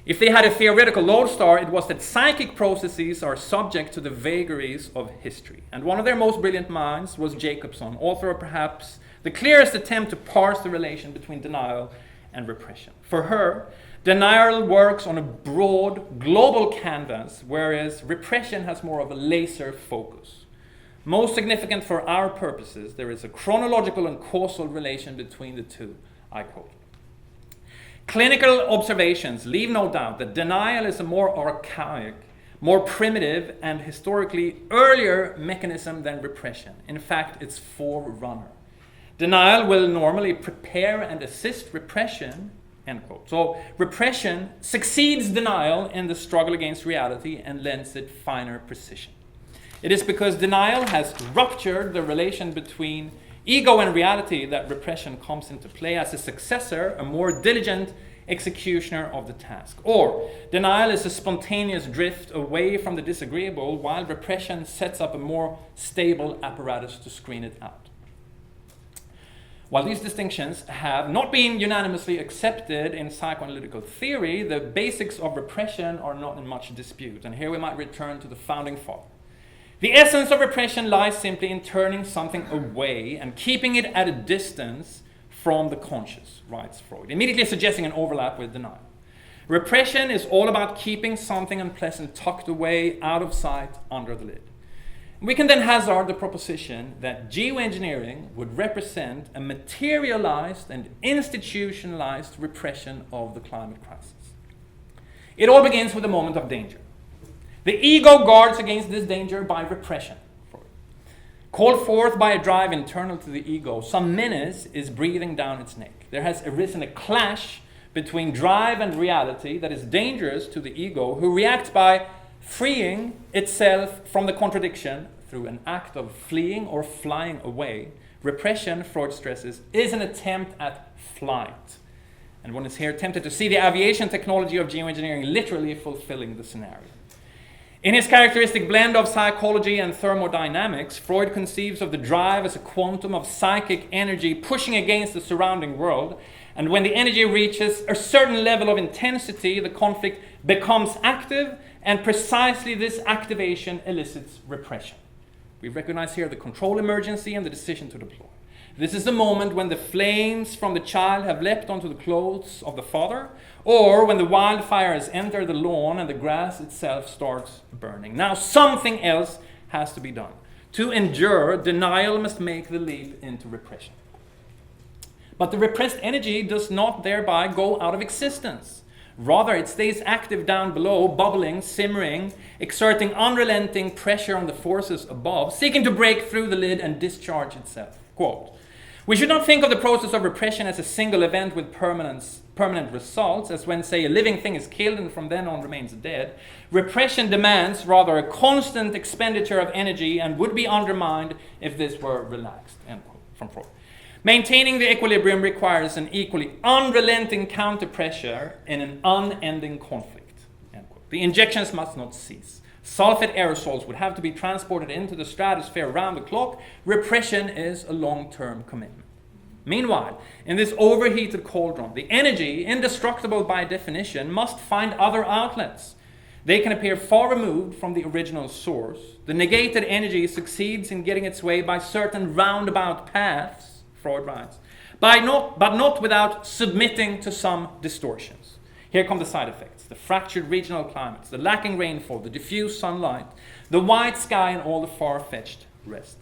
If they had a theoretical lodestar, it was that psychic processes are subject to the vagaries of history. And one of their most brilliant minds was Jacobson, author of perhaps the clearest attempt to parse the relation between denial and repression. For her, denial works on a broad, global canvas, whereas repression has more of a laser focus. Most significant for our purposes, there is a chronological and causal relation between the two, I quote. Clinical observations leave no doubt that denial is a more archaic, more primitive, and historically earlier mechanism than repression. In fact, it's forerunner. Denial will normally prepare and assist repression, end quote. So repression succeeds denial in the struggle against reality and lends it finer precision. It is because denial has ruptured the relation between ego and reality that repression comes into play as a successor, a more diligent executioner of the task. Or denial is a spontaneous drift away from the disagreeable, while repression sets up a more stable apparatus to screen it out. While these distinctions have not been unanimously accepted in psychoanalytical theory, the basics of repression are not in much dispute. And here we might return to the founding father. The essence of repression lies simply in turning something away and keeping it at a distance from the conscious, writes Freud, immediately suggesting an overlap with denial. Repression is all about keeping something unpleasant tucked away, out of sight, under the lid. We can then hazard the proposition that geoengineering would represent a materialized and institutionalized repression of the climate crisis. It all begins with a moment of danger. The ego guards against this danger by repression. Called forth by a drive internal to the ego, some menace is breathing down its neck. There has arisen a clash between drive and reality that is dangerous to the ego, who reacts by freeing itself from the contradiction through an act of fleeing or flying away. Repression, Freud stresses, is an attempt at flight. And one is here tempted to see the aviation technology of geoengineering literally fulfilling the scenario. In his characteristic blend of psychology and thermodynamics, Freud conceives of the drive as a quantum of psychic energy pushing against the surrounding world, and when the energy reaches a certain level of intensity, the conflict becomes active, and precisely this activation elicits repression. We recognize here the control emergency and the decision to deploy. This is the moment when the flames from the child have leapt onto the clothes of the father, or when the wildfire has entered the lawn and the grass itself starts burning. Now something else has to be done. To endure, denial must make the leap into repression. But the repressed energy does not thereby go out of existence. Rather, it stays active down below, bubbling, simmering, exerting unrelenting pressure on the forces above, seeking to break through the lid and discharge itself. Quote, "We should not think of the process of repression as a single event with permanent results, as when, say, a living thing is killed and from then on remains dead. Repression demands rather a constant expenditure of energy and would be undermined if this were relaxed." End quote, from Freud. Maintaining the equilibrium requires an equally unrelenting counter-pressure in an unending conflict. End quote. The injections must not cease. Sulphate aerosols would have to be transported into the stratosphere around the clock. Repression is a long-term commitment. Meanwhile, in this overheated cauldron, the energy, indestructible by definition, must find other outlets. They can appear far removed from the original source. The negated energy succeeds in getting its way by certain roundabout paths, Freud writes, but not without submitting to some distortions. Here come the side effects: the fractured regional climates, the lacking rainfall, the diffuse sunlight, the white sky, and all the far-fetched rest.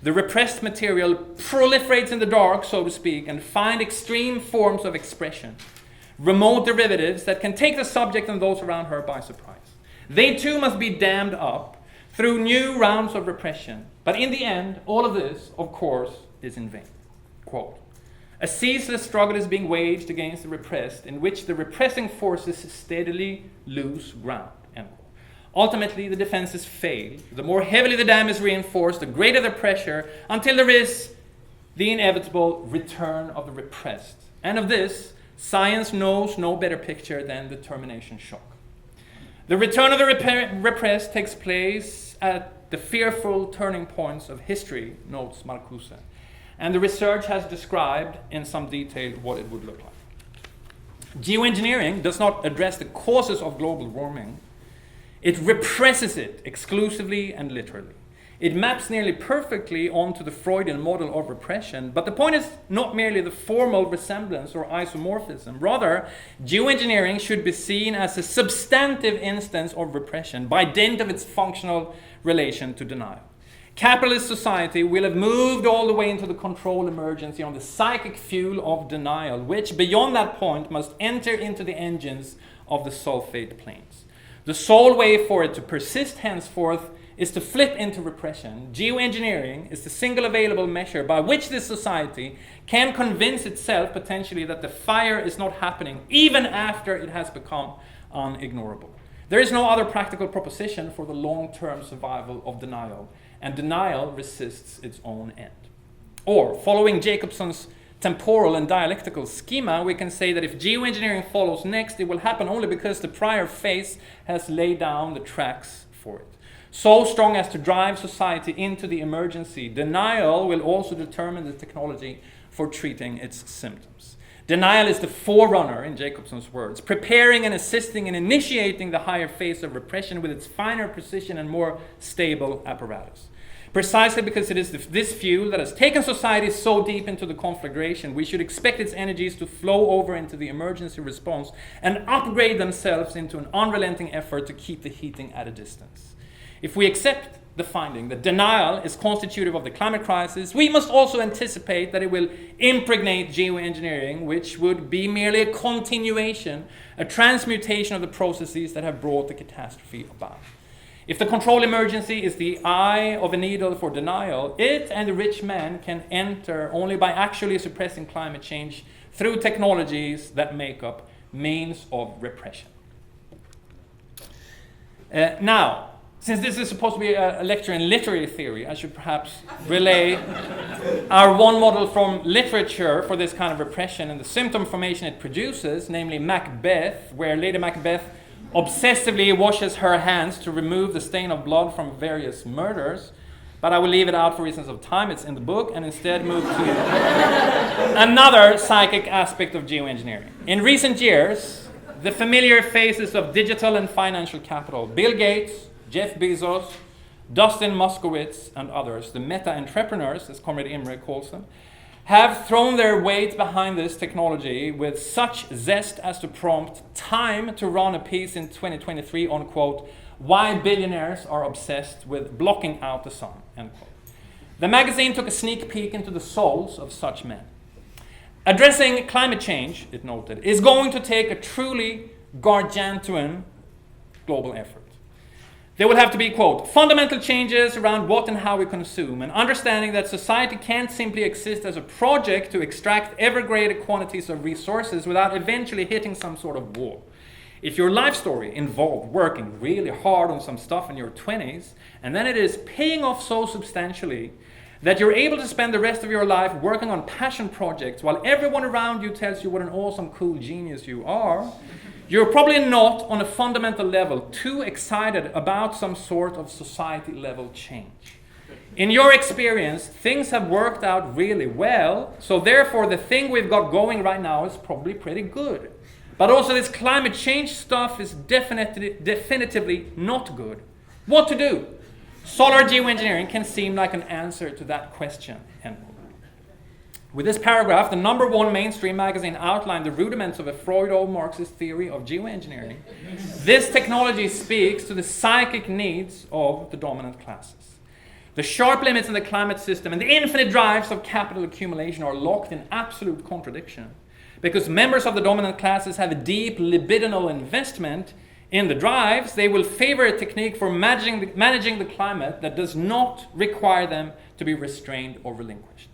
The repressed material proliferates in the dark, so to speak, and find extreme forms of expression, remote derivatives that can take the subject and those around her by surprise. They too must be dammed up through new rounds of repression. But in the end, all of this, of course, is in vain. Quote, "A ceaseless struggle is being waged against the repressed, in which the repressing forces steadily lose ground." End quote. Ultimately, the defenses fail. The more heavily the dam is reinforced, the greater the pressure, until there is the inevitable return of the repressed. And of this, science knows no better picture than the termination shock. The return of the repressed takes place at the fearful turning points of history, notes Marcuse. And the research has described in some detail what it would look like. Geoengineering does not address the causes of global warming. It represses it exclusively and literally. It maps nearly perfectly onto the Freudian model of repression, but the point is not merely the formal resemblance or isomorphism. Rather, geoengineering should be seen as a substantive instance of repression by dint of its functional relation to denial. Capitalist society will have moved all the way into the control emergency on the psychic fuel of denial, which beyond that point must enter into the engines of the sulphate planes. The sole way for it to persist henceforth is to flip into repression. Geoengineering is the single available measure by which this society can convince itself potentially that the fire is not happening even after it has become unignorable. There is no other practical proposition for the long-term survival of denial, and denial resists its own end. Or, following Jacobson's temporal and dialectical schema, we can say that if geoengineering follows next, it will happen only because the prior phase has laid down the tracks for it. So strong as to drive society into the emergency, denial will also determine the technology for treating its symptoms. Denial is the forerunner, in Jacobson's words, preparing and assisting in initiating the higher phase of repression with its finer precision and more stable apparatus. Precisely because it is this fuel that has taken society so deep into the conflagration, we should expect its energies to flow over into the emergency response and upgrade themselves into an unrelenting effort to keep the heating at a distance. If we accept the finding that denial is constitutive of the climate crisis, we must also anticipate that it will impregnate geoengineering, which would be merely a continuation, a transmutation of the processes that have brought the catastrophe about. If the control emergency is the eye of a needle for denial, it and the rich man can enter only by actually suppressing climate change through technologies that make up means of repression. Now, since this is supposed to be a lecture in literary theory, I should perhaps relay our one model from literature for this kind of repression and the symptom formation it produces, namely Macbeth, where Lady Macbeth obsessively washes her hands to remove the stain of blood from various murders. But I will leave it out for reasons of time. It's in the book, and instead move to another psychic aspect of geoengineering. In recent years, the familiar faces of digital and financial capital, Bill Gates, Jeff Bezos, Dustin Moskowitz, and others, the meta-entrepreneurs, as Comrade Imre calls them, have thrown their weight behind this technology with such zest as to prompt Time to run a piece in 2023 on, quote, why billionaires are obsessed with blocking out the sun, end quote. The magazine took a sneak peek into the souls of such men. Addressing climate change, it noted, is going to take a truly gargantuan global effort. There will have to be, quote, fundamental changes around what and how we consume, and understanding that society can't simply exist as a project to extract ever greater quantities of resources without eventually hitting some sort of wall. If your life story involved working really hard on some stuff in your 20s, and then it is paying off so substantially that you're able to spend the rest of your life working on passion projects while everyone around you tells you what an awesome, cool genius you are, you're probably not, on a fundamental level, too excited about some sort of society-level change. In your experience, things have worked out really well, so therefore the thing we've got going right now is probably pretty good. But also this climate change stuff is definitively not good. What to do? Solar geoengineering can seem like an answer to that question. With this paragraph, the #1 mainstream magazine outlined the rudiments of a Freudo-Marxist theory of geoengineering. This technology speaks to the psychic needs of the dominant classes. The sharp limits in the climate system and the infinite drives of capital accumulation are locked in absolute contradiction, because members of the dominant classes have a deep libidinal investment in the drives. They will favor a technique for managing the climate that does not require them to be restrained or relinquished.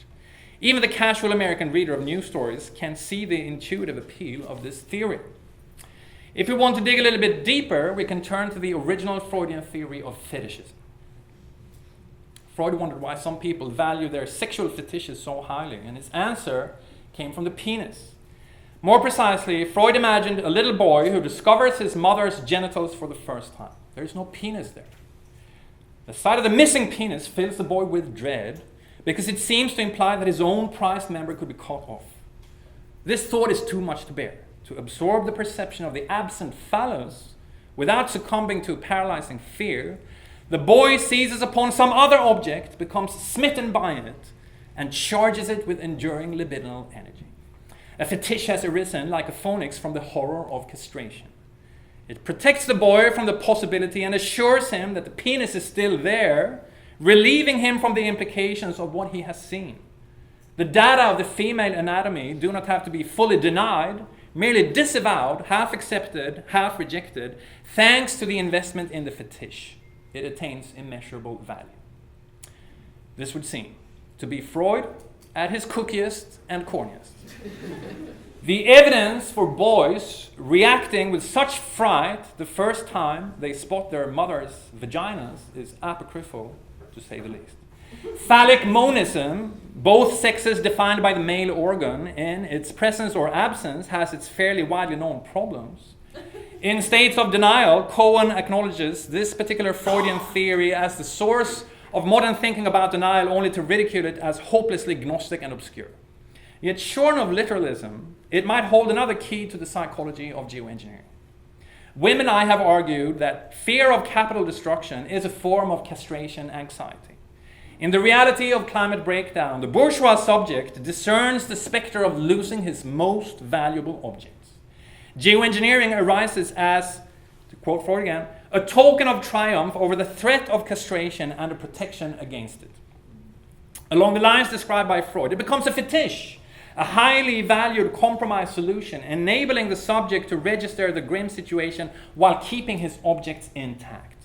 Even the casual American reader of news stories can see the intuitive appeal of this theory. If we want to dig a little bit deeper, we can turn to the original Freudian theory of fetishism. Freud wondered why some people value their sexual fetishes so highly, and his answer came from the penis. More precisely, Freud imagined a little boy who discovers his mother's genitals for the first time. There's no penis there. The sight of the missing penis fills the boy with dread, because it seems to imply that his own prized member could be cut off. This thought is too much to bear. To absorb the perception of the absent phallus without succumbing to a paralyzing fear, the boy seizes upon some other object, becomes smitten by it, and charges it with enduring libidinal energy. A fetish has arisen like a phoenix from the horror of castration. It protects the boy from the possibility and assures him that the penis is still there, relieving him from the implications of what he has seen. The data of the female anatomy do not have to be fully denied, merely disavowed, half accepted, half rejected, thanks to the investment in the fetish. It attains immeasurable value. This would seem to be Freud at his cookiest and corniest. The evidence for boys reacting with such fright the first time they spot their mother's vaginas is apocryphal, to say the least. Phallic monism, both sexes defined by the male organ, in its presence or absence has its fairly widely known problems. In States of Denial, Cohen acknowledges this particular Freudian theory as the source of modern thinking about denial, only to ridicule it as hopelessly gnostic and obscure. Yet shorn of literalism, it might hold another key to the psychology of geoengineering. Wim and I have argued that fear of capital destruction is a form of castration anxiety. In the reality of climate breakdown, the bourgeois subject discerns the specter of losing his most valuable objects. Geoengineering arises as, to quote Freud again, a token of triumph over the threat of castration and a protection against it. Along the lines described by Freud, it becomes a fetish, a highly valued compromise solution, enabling the subject to register the grim situation while keeping his objects intact.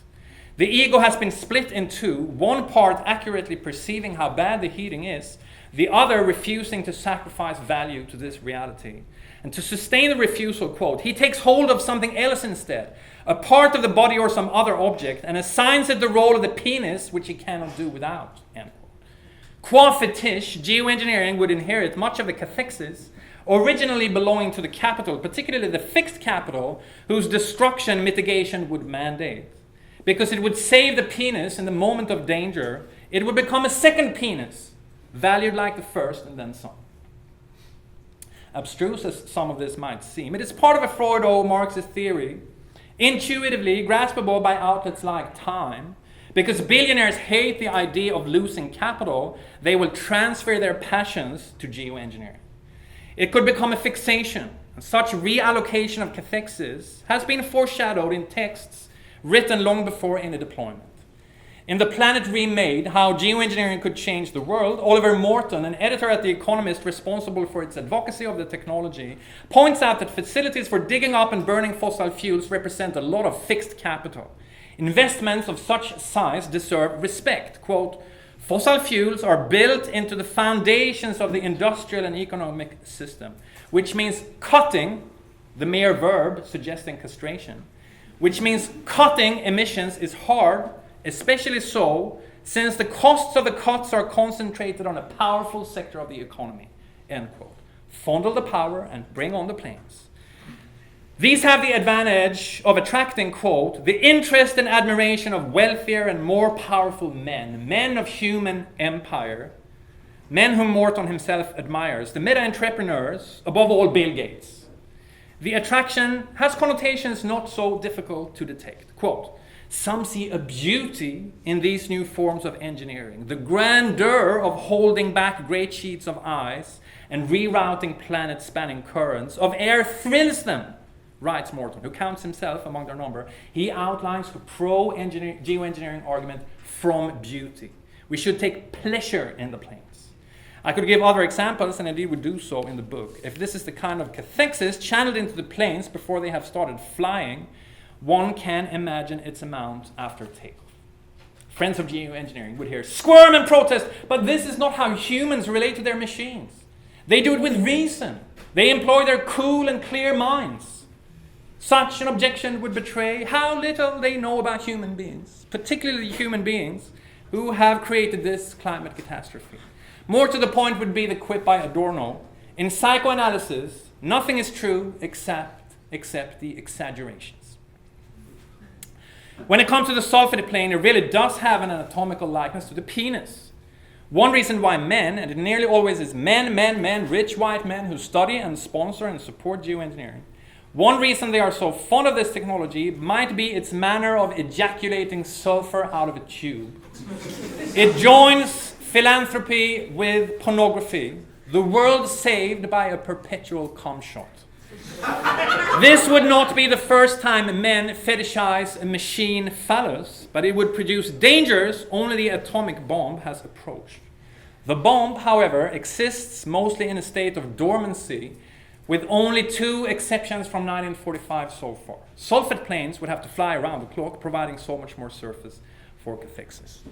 The ego has been split in two, one part accurately perceiving how bad the heating is, the other refusing to sacrifice value to this reality. And to sustain the refusal, quote, he takes hold of something else instead, a part of the body or some other object, and assigns it the role of the penis, which he cannot do without, end quote. Qua fetish, geoengineering would inherit much of the cathexis originally belonging to the capital, particularly the fixed capital, whose destruction mitigation would mandate. Because it would save the penis in the moment of danger, it would become a second penis, valued like the first and then some. Abstruse as some of this might seem, it is part of a Freudo-Marxist theory, intuitively graspable by outlets like time. Because billionaires hate the idea of losing capital, they will transfer their passions to geoengineering. It could become a fixation, and such reallocation of cathexis has been foreshadowed in texts written long before any deployment. In The Planet Remade, How Geoengineering Could Change the World, Oliver Morton, an editor at The Economist responsible for its advocacy of the technology, points out that facilities for digging up and burning fossil fuels represent a lot of fixed capital. Investments of such size deserve respect. Quote, fossil fuels are built into the foundations of the industrial and economic system, which means cutting, the mere verb suggesting castration, which means cutting emissions is hard, especially so since the costs of the cuts are concentrated on a powerful sector of the economy, end quote. Fondle the power and bring on the planes. These have the advantage of attracting, quote, the interest and admiration of wealthier and more powerful men, men of human empire, men whom Morton himself admires, the meta-entrepreneurs, above all Bill Gates. The attraction has connotations not so difficult to detect. Quote, some see a beauty in these new forms of engineering, the grandeur of holding back great sheets of ice and rerouting planet-spanning currents of air thrills them, writes Morton, who counts himself among their number. He outlines the pro-geoengineering argument from beauty. We should take pleasure in the planes. I could give other examples, and indeed would do so in the book. If this is the kind of cathexis channeled into the planes before they have started flying, one can imagine its amount after takeoff. Friends of geoengineering would hear squirm and protest, but this is not how humans relate to their machines. They do it with reason. They employ their cool and clear minds. Such an objection would betray how little they know about human beings, particularly human beings who have created this climate catastrophe. More to the point would be the quip by Adorno, in psychoanalysis, nothing is true except the exaggerations. When it comes to the sulphate plane, it really does have an anatomical likeness to the penis. One reason why men, and it nearly always is men, rich white men who study and sponsor and support geoengineering, one reason they are so fond of this technology might be its manner of ejaculating sulfur out of a tube. It joins philanthropy with pornography, the world saved by a perpetual cum shot. This would not be the first time men fetishize a machine phallus, but it would produce dangers only the atomic bomb has approached. The bomb, however, exists mostly in a state of dormancy, with only two exceptions from 1945 so far. Sulphate planes would have to fly around the clock, providing so much more surface for cathexis.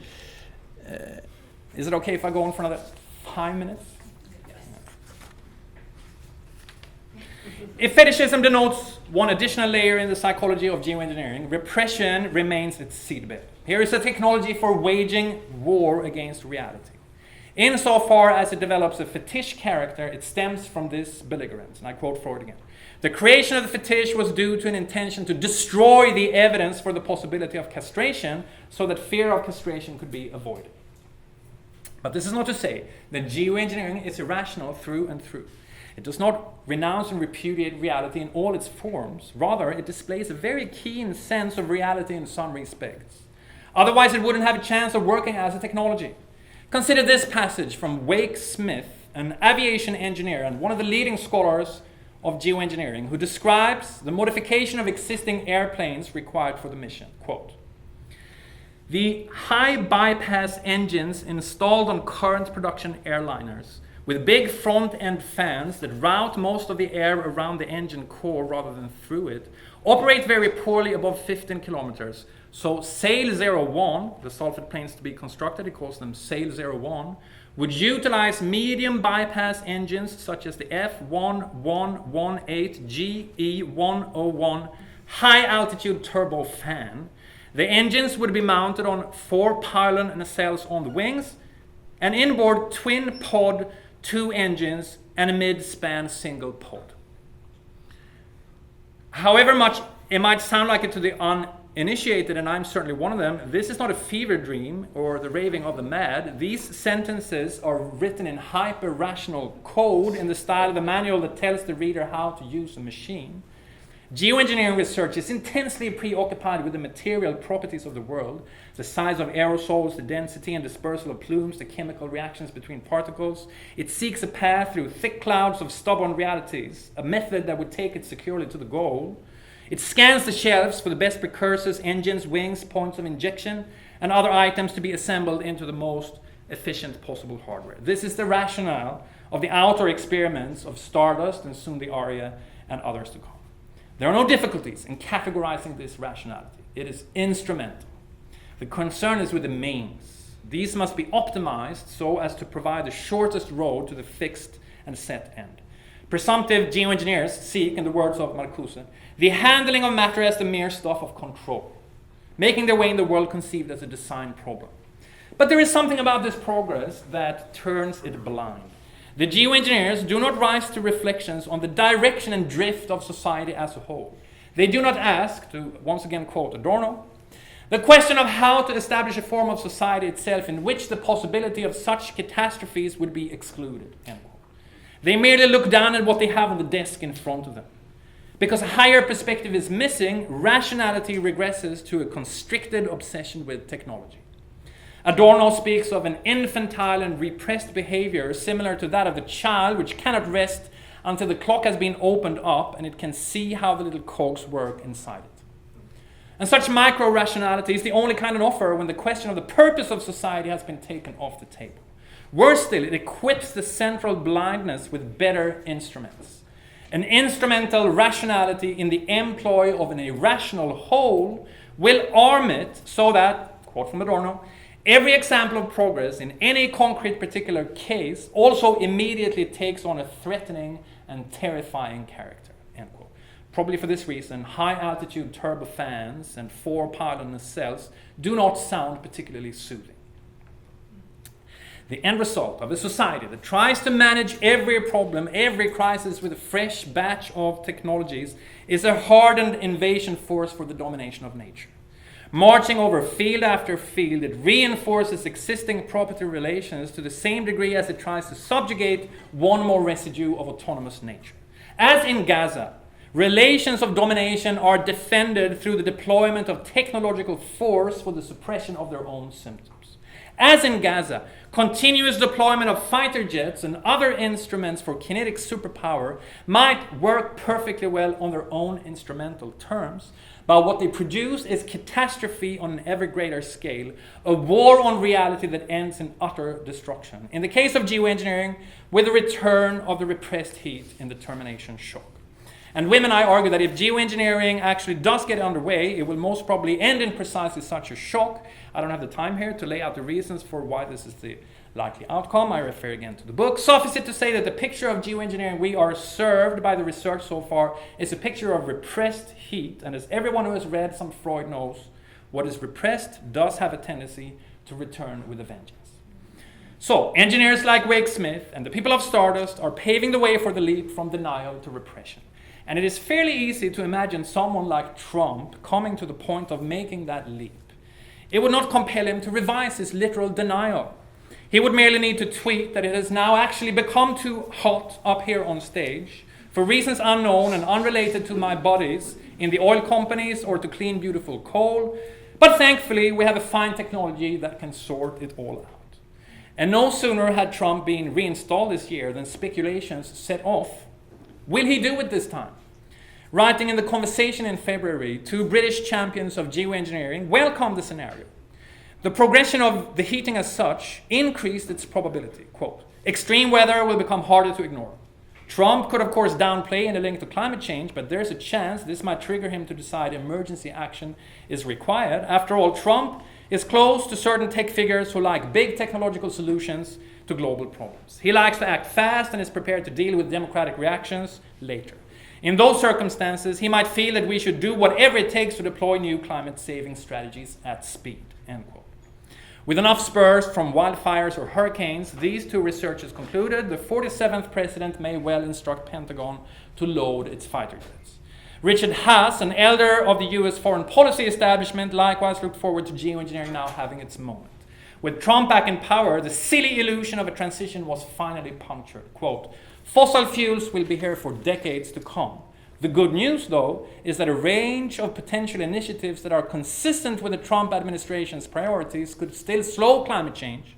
Is it okay if I go on for another 5 minutes? If fetishism denotes one additional layer in the psychology of geoengineering, repression remains its seedbed. Here is a technology for waging war against reality. Insofar as it develops a fetish character, it stems from this belligerence. And I quote Freud again. The creation of the fetish was due to an intention to destroy the evidence for the possibility of castration so that fear of castration could be avoided. But this is not to say that geoengineering is irrational through and through. It does not renounce and repudiate reality in all its forms. Rather, it displays a very keen sense of reality in some respects. Otherwise, it wouldn't have a chance of working as a technology. Consider this passage from Wake Smith, an aviation engineer and one of the leading scholars of geoengineering, who describes the modification of existing airplanes required for the mission. Quote, the high bypass engines installed on current production airliners with big front-end fans that route most of the air around the engine core rather than through it, operate very poorly above 15 kilometers. So Sail 01, the sulphate planes to be constructed, it calls them Sail 01, would utilize medium bypass engines such as the F1118GE101 high altitude turbo fan. The engines would be mounted on 4 pylon nacelles on the wings, an inboard twin pod 2 engines, and a mid-span single pod. However much it might sound like it to the uninitiated, and I'm certainly one of them, this is not a fever dream or the raving of the mad. These sentences are written in hyper-rational code in the style of a manual that tells the reader how to use a machine. Geoengineering research is intensely preoccupied with the material properties of the world, the size of aerosols, the density and dispersal of plumes, the chemical reactions between particles. It seeks a path through thick clouds of stubborn realities, a method that would take it securely to the goal. It scans the shelves for the best precursors, engines, wings, points of injection, and other items to be assembled into the most efficient possible hardware. This is the rationale of the outer experiments of Stardust and soon the Aria and others to come. There are no difficulties in categorizing this rationality. It is instrumental. The concern is with the means. These must be optimized so as to provide the shortest road to the fixed and set end. Presumptive geoengineers seek, in the words of Marcuse, the handling of matter as the mere stuff of control, making their way in the world conceived as a design problem. But there is something about this progress that turns it blind. The geoengineers do not rise to reflections on the direction and drift of society as a whole. They do not ask, to once again quote Adorno, the question of how to establish a form of society itself in which the possibility of such catastrophes would be excluded. End quote. They merely look down at what they have on the desk in front of them. Because a higher perspective is missing, rationality regresses to a constricted obsession with technology. Adorno speaks of an infantile and repressed behavior similar to that of a child which cannot rest until the clock has been opened up and it can see how the little cogs work inside it. And such micro-rationality is the only kind on offer when the question of the purpose of society has been taken off the table. Worse still, it equips the central blindness with better instruments. An instrumental rationality in the employ of an irrational whole will arm it so that, quote from Adorno, every example of progress in any concrete particular case also immediately takes on a threatening and terrifying character. End quote. Probably for this reason, high-altitude turbofans and 4-pilot nacelles do not sound particularly soothing. The end result of a society that tries to manage every problem, every crisis with a fresh batch of technologies is a hardened invasion force for the domination of nature. Marching over field after field, it reinforces existing property relations to the same degree as it tries to subjugate one more residue of autonomous nature. As in Gaza, relations of domination are defended through the deployment of technological force for the suppression of their own symptoms. As in Gaza, continuous deployment of fighter jets and other instruments for kinetic superpower might work perfectly well on their own instrumental terms, but what they produce is catastrophe on an ever greater scale, a war on reality that ends in utter destruction. In the case of geoengineering, with the return of the repressed heat in the termination shock. And Wim and I argue that if geoengineering actually does get underway, it will most probably end in precisely such a shock. I don't have the time here to lay out the reasons for why this is the likely outcome. I refer again to the book. Suffice it to say that the picture of geoengineering we are served by the research so far is a picture of repressed heat. And as everyone who has read some Freud knows, what is repressed does have a tendency to return with a vengeance. So, engineers like Wake Smith and the people of Stardust are paving the way for the leap from denial to repression. And it is fairly easy to imagine someone like Trump coming to the point of making that leap. It would not compel him to revise his literal denial. He would merely need to tweet that it has now actually become too hot up here on stage for reasons unknown and unrelated to my buddies in the oil companies or to clean beautiful coal. But thankfully, we have a fine technology that can sort it all out. And no sooner had Trump been reinstalled this year than speculations set off. Will he do it this time? Writing in The Conversation in February, 2 British champions of geoengineering welcomed the scenario. The progression of the heating as such increased its probability. Quote, extreme weather will become harder to ignore. Trump could of course downplay any link to climate change, but there's a chance this might trigger him to decide emergency action is required. After all, Trump is close to certain tech figures who like big technological solutions to global problems. He likes to act fast and is prepared to deal with democratic reactions later. In those circumstances, he might feel that we should do whatever it takes to deploy new climate-saving strategies at speed. End quote. With enough spurs from wildfires or hurricanes, these two researchers concluded the 47th president may well instruct Pentagon to load its fighter jets. Richard Haas, an elder of the US foreign policy establishment, likewise looked forward to geoengineering now having its moment. With Trump back in power, the silly illusion of a transition was finally punctured. Quote, fossil fuels will be here for decades to come. The good news, though, is that a range of potential initiatives that are consistent with the Trump administration's priorities could still slow climate change,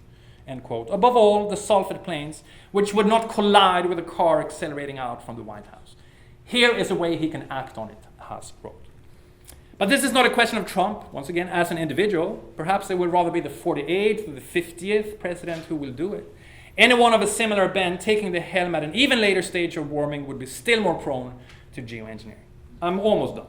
end quote. Above all, the sulphate planes, which would not collide with a car accelerating out from the White House. Here is a way he can act on it, Haas wrote. But this is not a question of Trump, once again, as an individual. Perhaps it will rather be the 48th or the 50th president who will do it. Anyone of a similar bent taking the helm at an even later stage of warming would be still more prone to geoengineering. I'm almost done.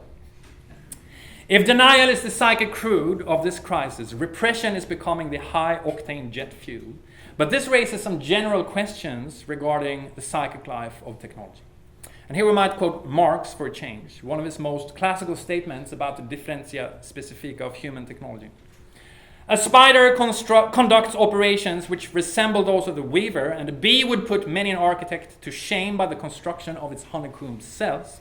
If denial is the psychic crude of this crisis, repression is becoming the high-octane jet fuel. But this raises some general questions regarding the psychic life of technology. And here we might quote Marx for a change, one of his most classical statements about the differentia specifica of human technology. A spider conducts operations which resemble those of the weaver, and a bee would put many an architect to shame by the construction of its honeycombed cells.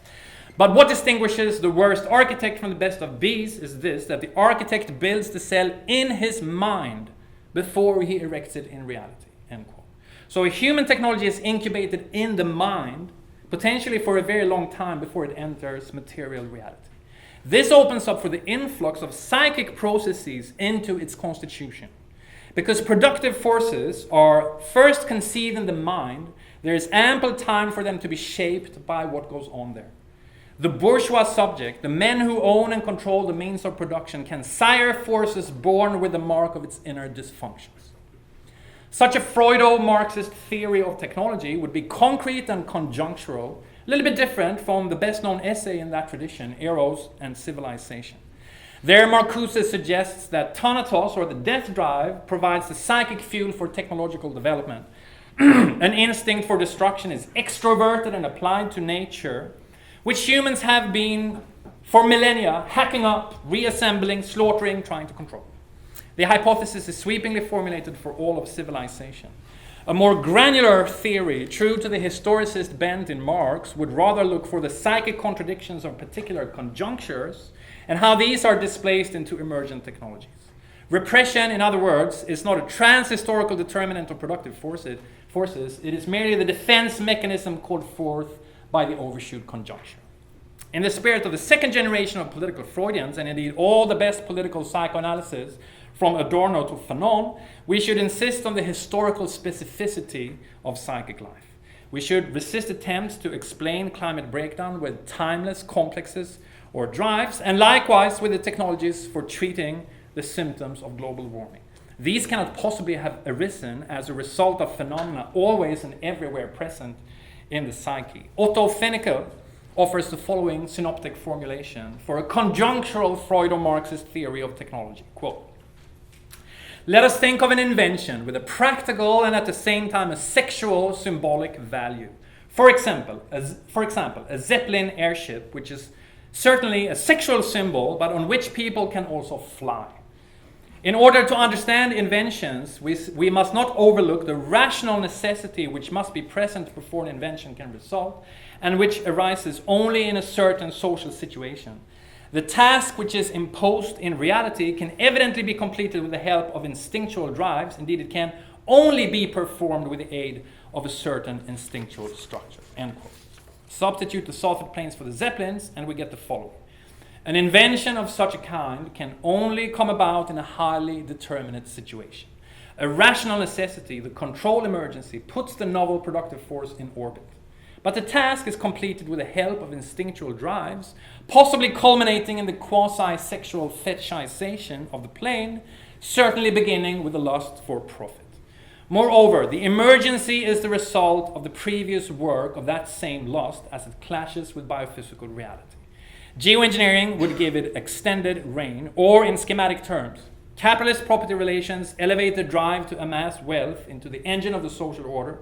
But what distinguishes the worst architect from the best of bees is this, that the architect builds the cell in his mind before he erects it in reality, end quote. So a human technology is incubated in the mind, potentially for a very long time before it enters material reality. This opens up for the influx of psychic processes into its constitution. Because productive forces are first conceived in the mind, there is ample time for them to be shaped by what goes on there. The bourgeois subject, the men who own and control the means of production, can sire forces born with the mark of its inner dysfunctions. Such a Freudo-Marxist theory of technology would be concrete and conjunctural, a little bit different from the best-known essay in that tradition, Eros and Civilization. There, Marcuse suggests that thanatos, or the death drive, provides the psychic fuel for technological development. An instinct for destruction is extroverted and applied to nature, which humans have been, for millennia, hacking up, reassembling, slaughtering, trying to control. The hypothesis is sweepingly formulated for all of civilization. A more granular theory, true to the historicist bent in Marx, would rather look for the psychic contradictions of particular conjunctures and how these are displaced into emergent technologies. Repression, in other words, is not a trans-historical determinant of productive forces. It is merely the defense mechanism called forth by the overshoot conjuncture. In the spirit of the second generation of political Freudians, and indeed all the best political psychoanalysis from Adorno to Fanon, we should insist on the historical specificity of psychic life. We should resist attempts to explain climate breakdown with timeless complexes or drives, and likewise with the technologies for treating the symptoms of global warming. These cannot possibly have arisen as a result of phenomena always and everywhere present in the psyche. Otto Fennickel offers the following synoptic formulation for a conjunctural Freudo-Marxist theory of technology. Quote, let us think of an invention with a practical and at the same time a sexual symbolic value. For example, a Zeppelin airship, which is certainly a sexual symbol, but on which people can also fly. In order to understand inventions, we must not overlook the rational necessity which must be present before an invention can result, and which arises only in a certain social situation. The task which is imposed in reality can evidently be completed with the help of instinctual drives. Indeed, it can only be performed with the aid of a certain instinctual structure. End quote. Substitute the sulphate planes for the Zeppelins, and we get the following. An invention of such a kind can only come about in a highly determinate situation. A rational necessity, the control emergency, puts the novel productive force in orbit. But the task is completed with the help of instinctual drives, possibly culminating in the quasi-sexual fetishization of the plane, certainly beginning with the lust for profit. Moreover, the emergency is the result of the previous work of that same lust as it clashes with biophysical reality. Geoengineering would give it extended reign, or in schematic terms, capitalist property relations elevate the drive to amass wealth into the engine of the social order.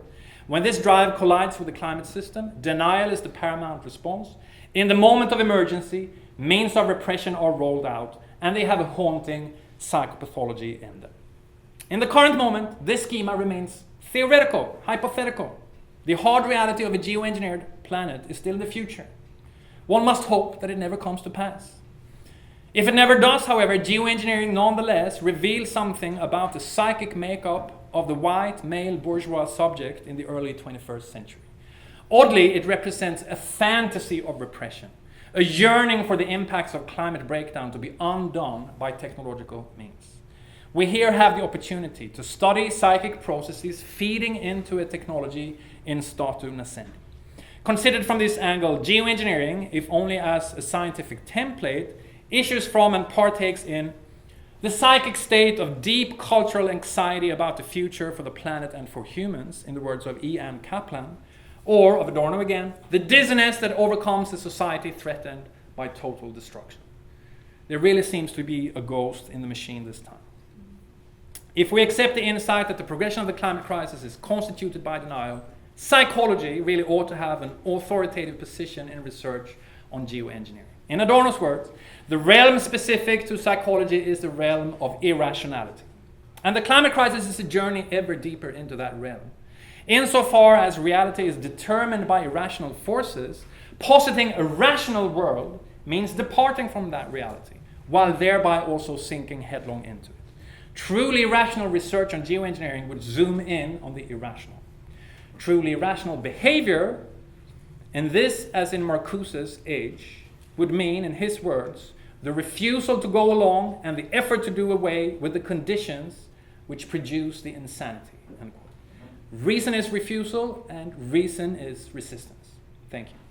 When this drive collides with the climate system, denial is the paramount response. In the moment of emergency, means of repression are rolled out, and they have a haunting psychopathology in them. In the current moment, this schema remains theoretical, hypothetical. The hard reality of a geoengineered planet is still in the future. One must hope that it never comes to pass. If it never does, however, geoengineering nonetheless reveals something about the psychic makeup of the white male bourgeois subject in the early 21st century. Oddly, it represents a fantasy of repression, a yearning for the impacts of climate breakdown to be undone by technological means. We here have the opportunity to study psychic processes feeding into a technology in statu nascendi. Considered from this angle, geoengineering, if only as a scientific template, issues from and partakes in the psychic state of deep cultural anxiety about the future for the planet and for humans, in the words of E.M. Kaplan, or, of Adorno again, the dizziness that overcomes a society threatened by total destruction. There really seems to be a ghost in the machine this time. If we accept the insight that the progression of the climate crisis is constituted by denial, psychology really ought to have an authoritative position in research on geoengineering. In Adorno's words, the realm specific to psychology is the realm of irrationality. And the climate crisis is a journey ever deeper into that realm. Insofar as reality is determined by irrational forces, positing a rational world means departing from that reality, while thereby also sinking headlong into it. Truly rational research on geoengineering would zoom in on the irrational. Truly rational behavior, and this as in Marcuse's age, would mean, in his words, the refusal to go along and the effort to do away with the conditions which produce the insanity. Reason is refusal and reason is resistance. Thank you.